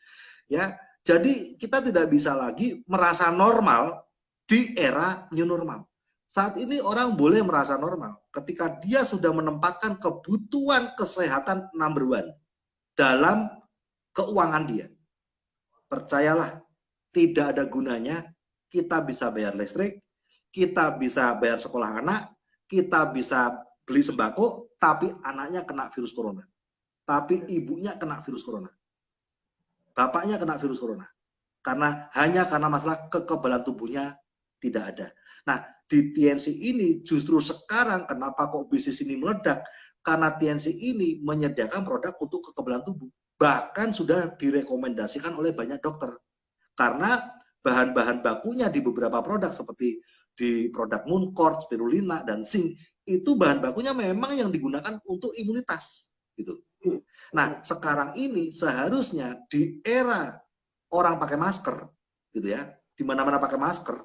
Ya, jadi kita tidak bisa lagi merasa normal di era new normal. Saat ini orang boleh merasa normal ketika dia sudah menempatkan kebutuhan kesehatan number one dalam keuangan dia. Percayalah, tidak ada gunanya kita bisa bayar listrik, kita bisa bayar sekolah anak, kita bisa beli sembako, tapi anaknya kena virus corona. Tapi ibunya kena virus corona. Bapaknya kena virus corona. Hanya karena masalah kekebalan tubuhnya tidak ada. Nah, di TNC ini justru sekarang kenapa kok bisnis ini meledak? Karena TNC ini menyediakan produk untuk kekebalan tubuh. Bahkan sudah direkomendasikan oleh banyak dokter. Karena bahan-bahan bakunya di beberapa produk seperti di produk Mooncort, spirulina, dan zinc, itu bahan bakunya memang yang digunakan untuk imunitas. Gitu. Nah, sekarang ini seharusnya di era orang pakai masker, gitu ya, di mana-mana pakai masker,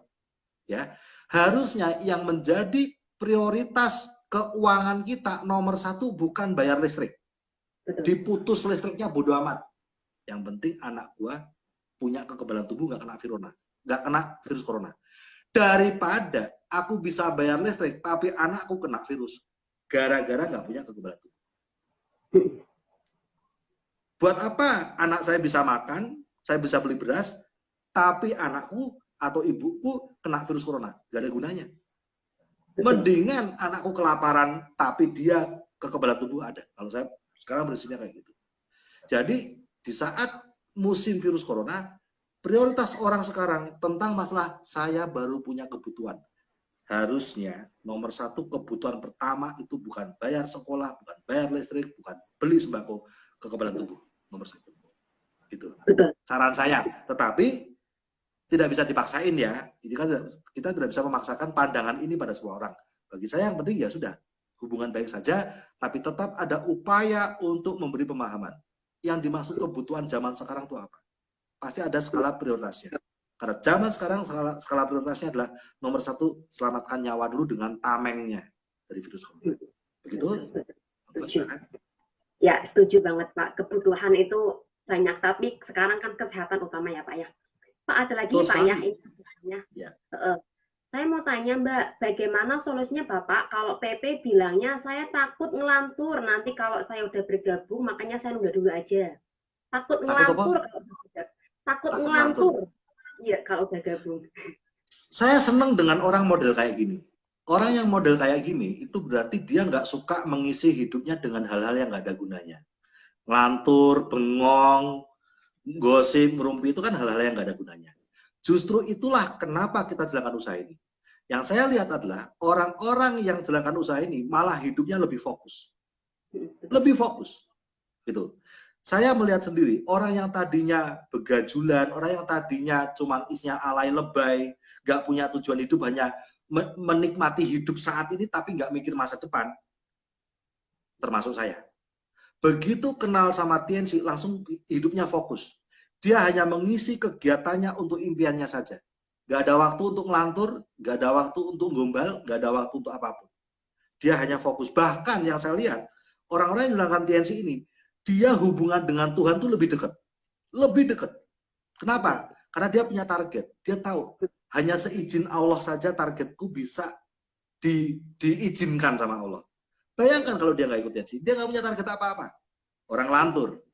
ya, harusnya yang menjadi prioritas keuangan kita nomor 1 bukan bayar listrik. Diputus listriknya bodo amat. Yang penting anak gua punya kekebalan tubuh, nggak kena virus corona. Daripada aku bisa bayar listrik tapi anakku kena virus gara-gara nggak punya kekebalan tubuh. Buat apa anak saya bisa makan, saya bisa beli beras, tapi anakku atau ibuku kena virus corona? Gak ada gunanya. Mendingan anakku kelaparan, tapi dia kekebalan tubuh ada. Kalau saya sekarang prinsipnya kayak gitu. Jadi di saat musim virus corona, prioritas orang sekarang tentang masalah saya baru punya kebutuhan. Harusnya nomor satu kebutuhan pertama itu bukan bayar sekolah, bukan bayar listrik, bukan beli sembako, kekebalan tubuh. Nomor satu. Gitu. Betul. Saran saya. Tetapi tidak bisa dipaksain ya. Ini kan kita tidak bisa memaksakan pandangan ini pada semua orang. Bagi saya yang penting ya sudah, hubungan baik saja, tapi tetap ada upaya untuk memberi pemahaman. Yang dimaksud kebutuhan zaman sekarang itu apa? Pasti ada skala prioritasnya. Karena zaman sekarang skala prioritasnya adalah nomor satu, selamatkan nyawa dulu dengan tamengnya dari virus corona. Begitu? Ya, setuju banget Pak. Kebutuhan itu banyak, tapi sekarang kan kesehatan utama ya Pak ya. Pak, ada lagi Pak ya, ini ya. Saya mau tanya Mbak, bagaimana solusinya Bapak kalau PP bilangnya saya takut ngelantur, nanti kalau saya udah bergabung makanya saya nunda dulu aja. Takut ngelantur, takut ngelantur. Iya, kalau udah gabung. Saya senang dengan orang model kayak gini. Orang yang model kayak gini, itu berarti dia nggak suka mengisi hidupnya dengan hal-hal yang nggak ada gunanya. Ngelantur, bengong, gosip, ngerumpi, itu kan hal-hal yang nggak ada gunanya. Justru itulah kenapa kita jalankan usaha ini. Yang saya lihat adalah orang-orang yang jalankan usaha ini malah hidupnya lebih fokus. Lebih fokus. Gitu. Saya melihat sendiri, orang yang tadinya begajulan, orang yang tadinya cuma isinya alay lebay, nggak punya tujuan hidup, hanya menikmati hidup saat ini tapi nggak mikir masa depan, termasuk saya. Begitu kenal sama TNC, langsung hidupnya fokus. Dia hanya mengisi kegiatannya untuk impiannya saja. Nggak ada waktu untuk ngelantur, nggak ada waktu untuk gombal, nggak ada waktu untuk apapun. Dia hanya fokus. Bahkan yang saya lihat, orang-orang yang jalankan TNC ini, dia hubungan dengan Tuhan tuh lebih dekat. Lebih dekat. Kenapa? Karena dia punya target. Dia tahu, hanya seizin Allah saja targetku bisa diizinkan sama Allah. Bayangkan kalau dia nggak ikut TNC, dia nggak punya target apa-apa. Orang lantur.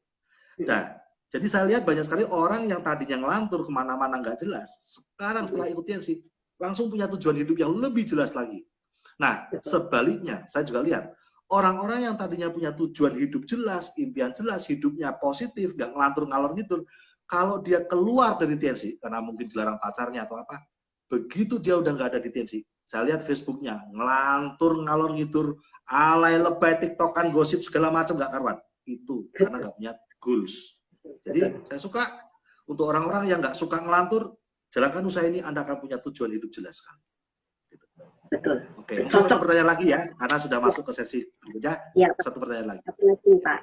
Nah, jadi saya lihat banyak sekali orang yang tadinya ngelantur kemana-mana nggak jelas, sekarang setelah ikut TNC, langsung punya tujuan hidup yang lebih jelas lagi. Nah, sebaliknya, saya juga lihat, orang-orang yang tadinya punya tujuan hidup jelas, impian jelas, hidupnya positif, nggak ngelantur ngalor gitu, kalau dia keluar dari TNC, karena mungkin dilarang pacarnya atau apa, begitu dia udah nggak ada di TNC, saya lihat Facebooknya, ngelantur ngalor ngidur, alay lebay, tiktokan, gosip, segala macam nggak karuan. Itu karena nggak punya goals. Jadi saya suka untuk orang-orang yang nggak suka ngelantur, jalankan usaha ini, Anda akan punya tujuan hidup jelas sekali. Betul. Oke, satu pertanyaan lagi ya, karena sudah masuk ke sesi berikutnya. Ya, satu pertanyaan lagi. Satu lagi, Pak.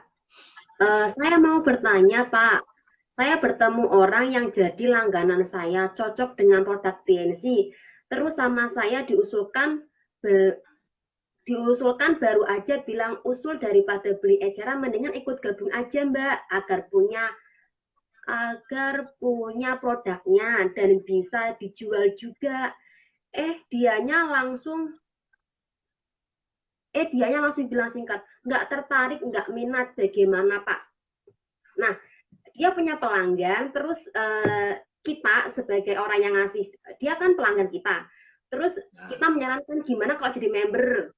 Saya mau bertanya, Pak. Saya bertemu orang yang jadi langganan saya, cocok dengan produk TNC. Terus sama saya diusulkan baru aja bilang usul daripada beli eceran, mendingan ikut gabung aja Mbak, agar punya produknya dan bisa dijual juga. Dianya langsung bilang singkat, nggak tertarik, nggak minat, bagaimana Pak? Nah, dia punya pelanggan, terus kita sebagai orang yang ngasih, dia kan pelanggan kita, terus kita menyarankan gimana kalau jadi member,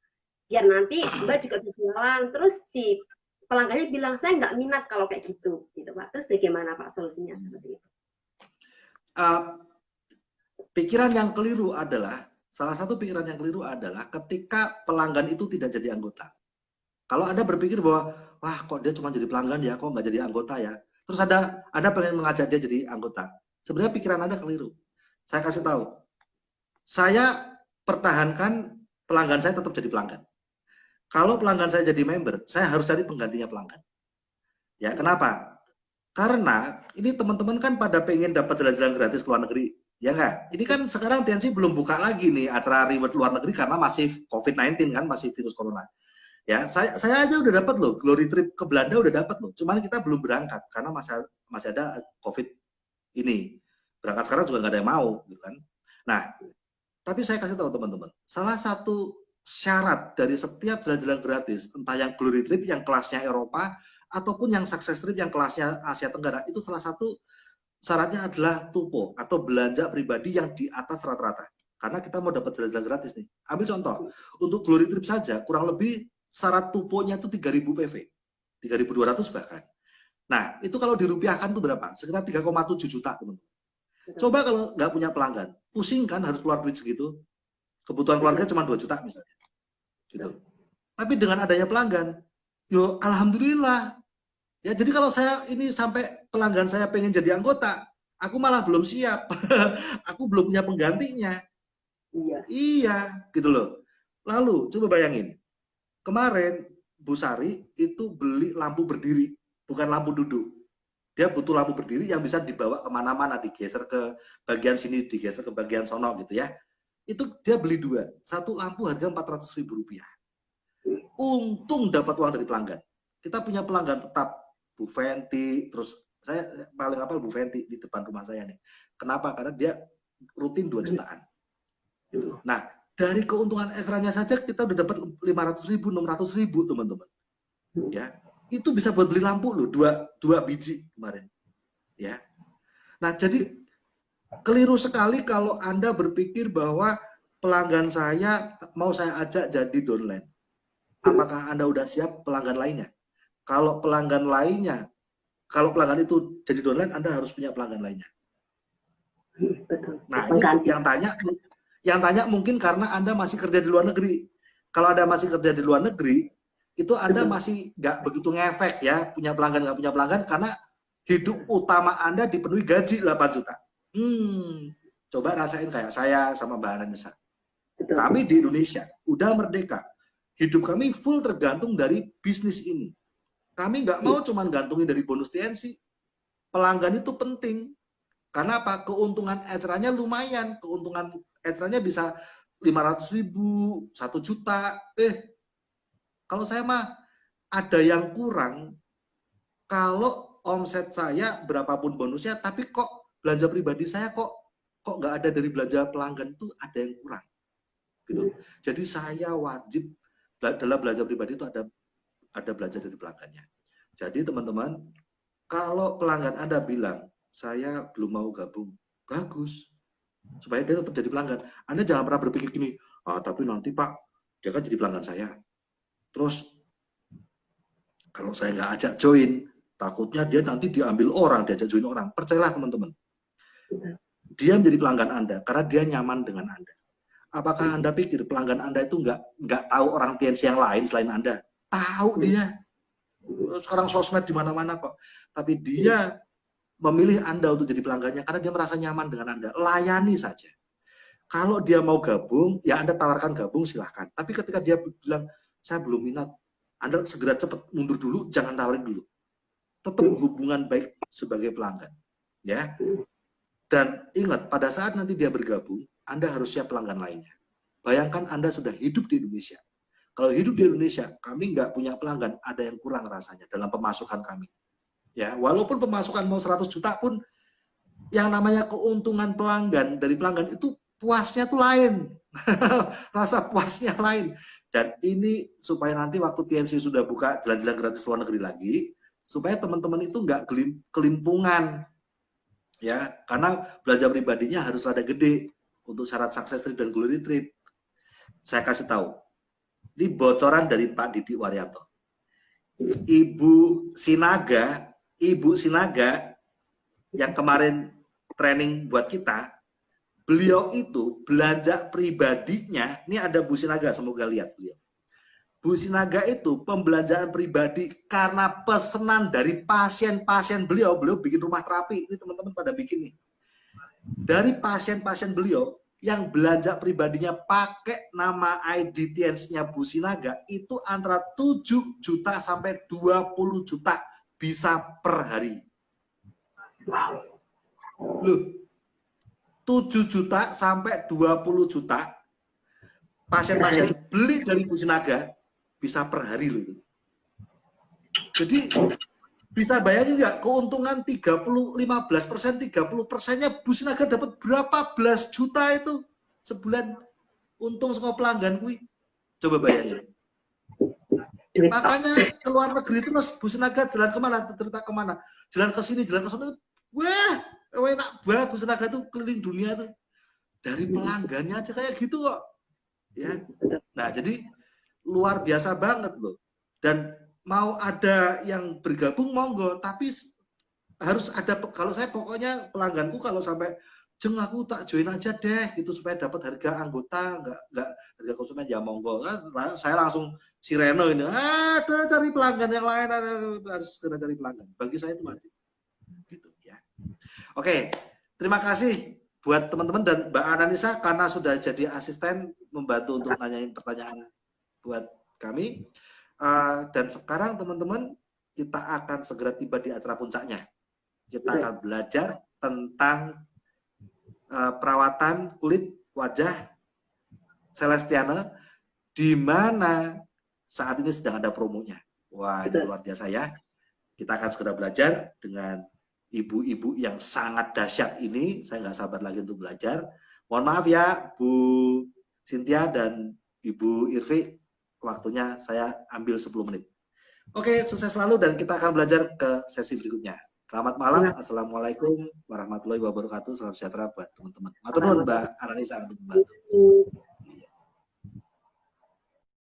biar nanti Mbak juga berjualan. Terus si pelanggannya bilang saya nggak minat kalau kayak gitu Pak. Terus bagaimana Pak solusinya seperti itu? Pikiran yang keliru adalah, salah satu pikiran yang keliru adalah ketika pelanggan itu tidak jadi anggota. Kalau Anda berpikir bahwa wah kok dia cuma jadi pelanggan ya, kok nggak jadi anggota ya, terus Anda pengen mengajak dia jadi anggota, sebenarnya pikiran Anda keliru. Saya kasih tahu, saya pertahankan pelanggan saya tetap jadi pelanggan. Kalau pelanggan saya jadi member, saya harus cari penggantinya pelanggan. Ya, kenapa? Karena ini teman-teman kan pada pengen dapat jalan-jalan gratis ke luar negeri, ya nggak? Ini kan sekarang TNC belum buka lagi nih acara reward luar negeri karena masih COVID-19 kan, masih virus corona. Ya, saya aja udah dapat loh, glory trip ke Belanda udah dapat loh. Cuman kita belum berangkat karena masih ada COVID ini. Berangkat sekarang juga nggak ada yang mau, gitu kan? Nah, tapi saya kasih tahu teman-teman, salah satu syarat dari setiap jalan-jalan gratis, entah yang glory trip yang kelasnya Eropa, ataupun yang success trip yang kelasnya Asia Tenggara, itu salah satu syaratnya adalah tupo atau belanja pribadi yang di atas rata-rata. Karena kita mau dapat jalan-jalan gratis nih. Ambil contoh, untuk glory trip saja kurang lebih syarat tuponya itu 3.000 PV, 3.200 bahkan. Nah, itu kalau dirupiahkan itu berapa? Sekitar 3,7 juta teman-teman. betul. Coba kalau nggak punya pelanggan, pusing kan harus keluar duit segitu. Kebutuhan keluarga Betul, cuma 2 juta misalnya. betul. Gitu. Tapi dengan adanya pelanggan, yo alhamdulillah. Ya jadi kalau saya ini sampai pelanggan saya pengen jadi anggota, aku malah belum siap. Aku belum punya penggantinya. Iya, Iya, gitu loh. Lalu coba bayangin, kemarin Bu Sari itu beli lampu berdiri, bukan lampu duduk. Dia butuh lampu berdiri yang bisa dibawa kemana-mana, digeser ke bagian sini, digeser ke bagian sono gitu ya. Itu dia beli dua, satu lampu harga 400.000 rupiah. Untung dapat uang dari pelanggan. Kita punya pelanggan tetap, Bu Fenti, terus saya paling hafal Bu Fenti di depan rumah saya nih. Kenapa? Karena dia rutin 2 jutaan. Gitu. Nah, dari keuntungan ekstranya saja kita udah dapat 500.000, 600.000 teman-teman. Ya, itu bisa buat beli lampu loh, dua biji kemarin. Ya, nah jadi keliru sekali kalau Anda berpikir bahwa pelanggan saya mau saya ajak jadi downline. Apakah Anda udah siap pelanggan lainnya? Kalau pelanggan lainnya, kalau pelanggan itu jadi downline, Anda harus punya pelanggan lainnya. betul. Nah, ini Pengganti. yang tanya mungkin karena Anda masih kerja di luar negeri. Kalau Anda masih kerja di luar negeri, itu Anda Betul, masih nggak begitu ngefek ya, punya pelanggan nggak punya pelanggan, karena hidup utama Anda dipenuhi gaji 8 juta. Coba rasain kayak saya sama Mbak Anissa. betul. Kami di Indonesia udah merdeka. Hidup kami full tergantung dari bisnis ini. Kami nggak mau cuman gantungin dari bonus TNC. Pelanggan itu penting. Karena apa? Keuntungan ecerannya lumayan. Keuntungan ecerannya bisa 500.000, 1 juta. Kalau saya mah ada yang kurang. Kalau omset saya berapapun bonusnya, tapi kok belanja pribadi saya kok nggak ada dari belanja pelanggan, itu ada yang kurang. Gitu. Jadi saya wajib dalam belanja pribadi itu ada belanja dari pelanggannya. Jadi teman-teman, kalau pelanggan Anda bilang saya belum mau gabung, bagus, supaya dia tetap jadi pelanggan. Anda jangan pernah berpikir gini, tapi nanti Pak, dia kan jadi pelanggan saya. Terus kalau saya nggak ajak join, takutnya dia nanti diambil orang, diajak join orang. Percayalah teman-teman, dia menjadi pelanggan Anda karena dia nyaman dengan Anda. Apakah Anda pikir pelanggan Anda itu nggak tahu orang TNC yang lain selain Anda? Tahu dia. Sekarang sosmed di mana-mana kok. Tapi dia memilih Anda untuk jadi pelanggannya karena dia merasa nyaman dengan Anda. Layani saja. Kalau dia mau gabung, ya Anda tawarkan gabung silahkan. Tapi ketika dia bilang, saya belum minat, Anda segera cepat mundur dulu, jangan tawarin dulu. Tetap hubungan baik sebagai pelanggan. Ya. Dan ingat, pada saat nanti dia bergabung, Anda harus siap pelanggan lainnya. Bayangkan Anda sudah hidup di Indonesia. Kalau hidup di Indonesia, kami nggak punya pelanggan, ada yang kurang rasanya dalam pemasukan kami. Ya, walaupun pemasukan mau 100 juta pun, yang namanya keuntungan pelanggan dari pelanggan itu puasnya tuh lain. Rasa puasnya lain. Dan ini supaya nanti waktu TNC sudah buka jalan-jalan gratis luar negeri lagi, supaya teman-teman itu nggak kelimpungan. Ya, karena belanja pribadinya harus rada gede untuk syarat sukses trip dan glory trip. Saya kasih tahu. Ini bocoran dari Pak Didi Waryanto. Ibu Sinaga yang kemarin training buat kita, beliau itu belanja pribadinya, ini ada Bu Sinaga, semoga lihat beliau. Bu Sinaga itu pembelanjaan pribadi karena pesanan dari pasien-pasien beliau bikin rumah terapi, ini teman-teman pada bikin nih. Dari pasien-pasien beliau yang belanja pribadinya pakai nama ID TNC-nya Bu Sinaga itu antara 7 juta sampai 20 juta bisa per hari. Wow. Loh, 7 juta sampai 20 juta pasien-pasien beli dari Bu Sinaga bisa per hari loh itu. Jadi bisa bayangin nggak keuntungan 15%, 30%-nya Bu Sinaga dapat berapa belas juta itu sebulan untung sama pelanggan gue. Coba bayangin. Makanya keluar negeri itu Bu Sinaga jalan kemana? Cerita kemana? Jalan ke sini, jalan ke sana. Wah, enak banget Bu Sinaga itu keliling dunia tuh. Dari pelanggannya aja kayak gitu kok. Ya. Nah, jadi luar biasa banget loh. Dan mau ada yang bergabung monggo, tapi harus ada, kalau saya pokoknya pelangganku kalau sampai Jeng aku tak join aja deh gitu supaya dapat harga anggota, nggak harga konsumen, ya monggo. Saya langsung sirene ini, ada cari pelanggan yang lain, harus segera cari pelanggan. Bagi saya itu wajib gitu ya. Oke, terima kasih buat teman-teman dan Mbak Ananisa karena sudah jadi asisten membantu untuk nanyain pertanyaan buat kami. Dan sekarang teman-teman kita akan segera tiba di acara puncaknya. Kita akan belajar tentang perawatan kulit wajah Celestiana di mana saat ini sedang ada promonya. Wah, ini luar biasa ya. Kita akan segera belajar dengan ibu-ibu yang sangat dahsyat ini. Saya nggak sabar lagi untuk belajar. Mohon maaf ya, Bu Cynthia dan Ibu Irvi, waktunya saya ambil 10 menit. Oke, sukses selalu dan kita akan belajar ke sesi berikutnya. Selamat malam. Assalamualaikum warahmatullahi wabarakatuh. Salam sejahtera buat teman-teman. Matur nuwun Mbak Ananisa untuk membantu.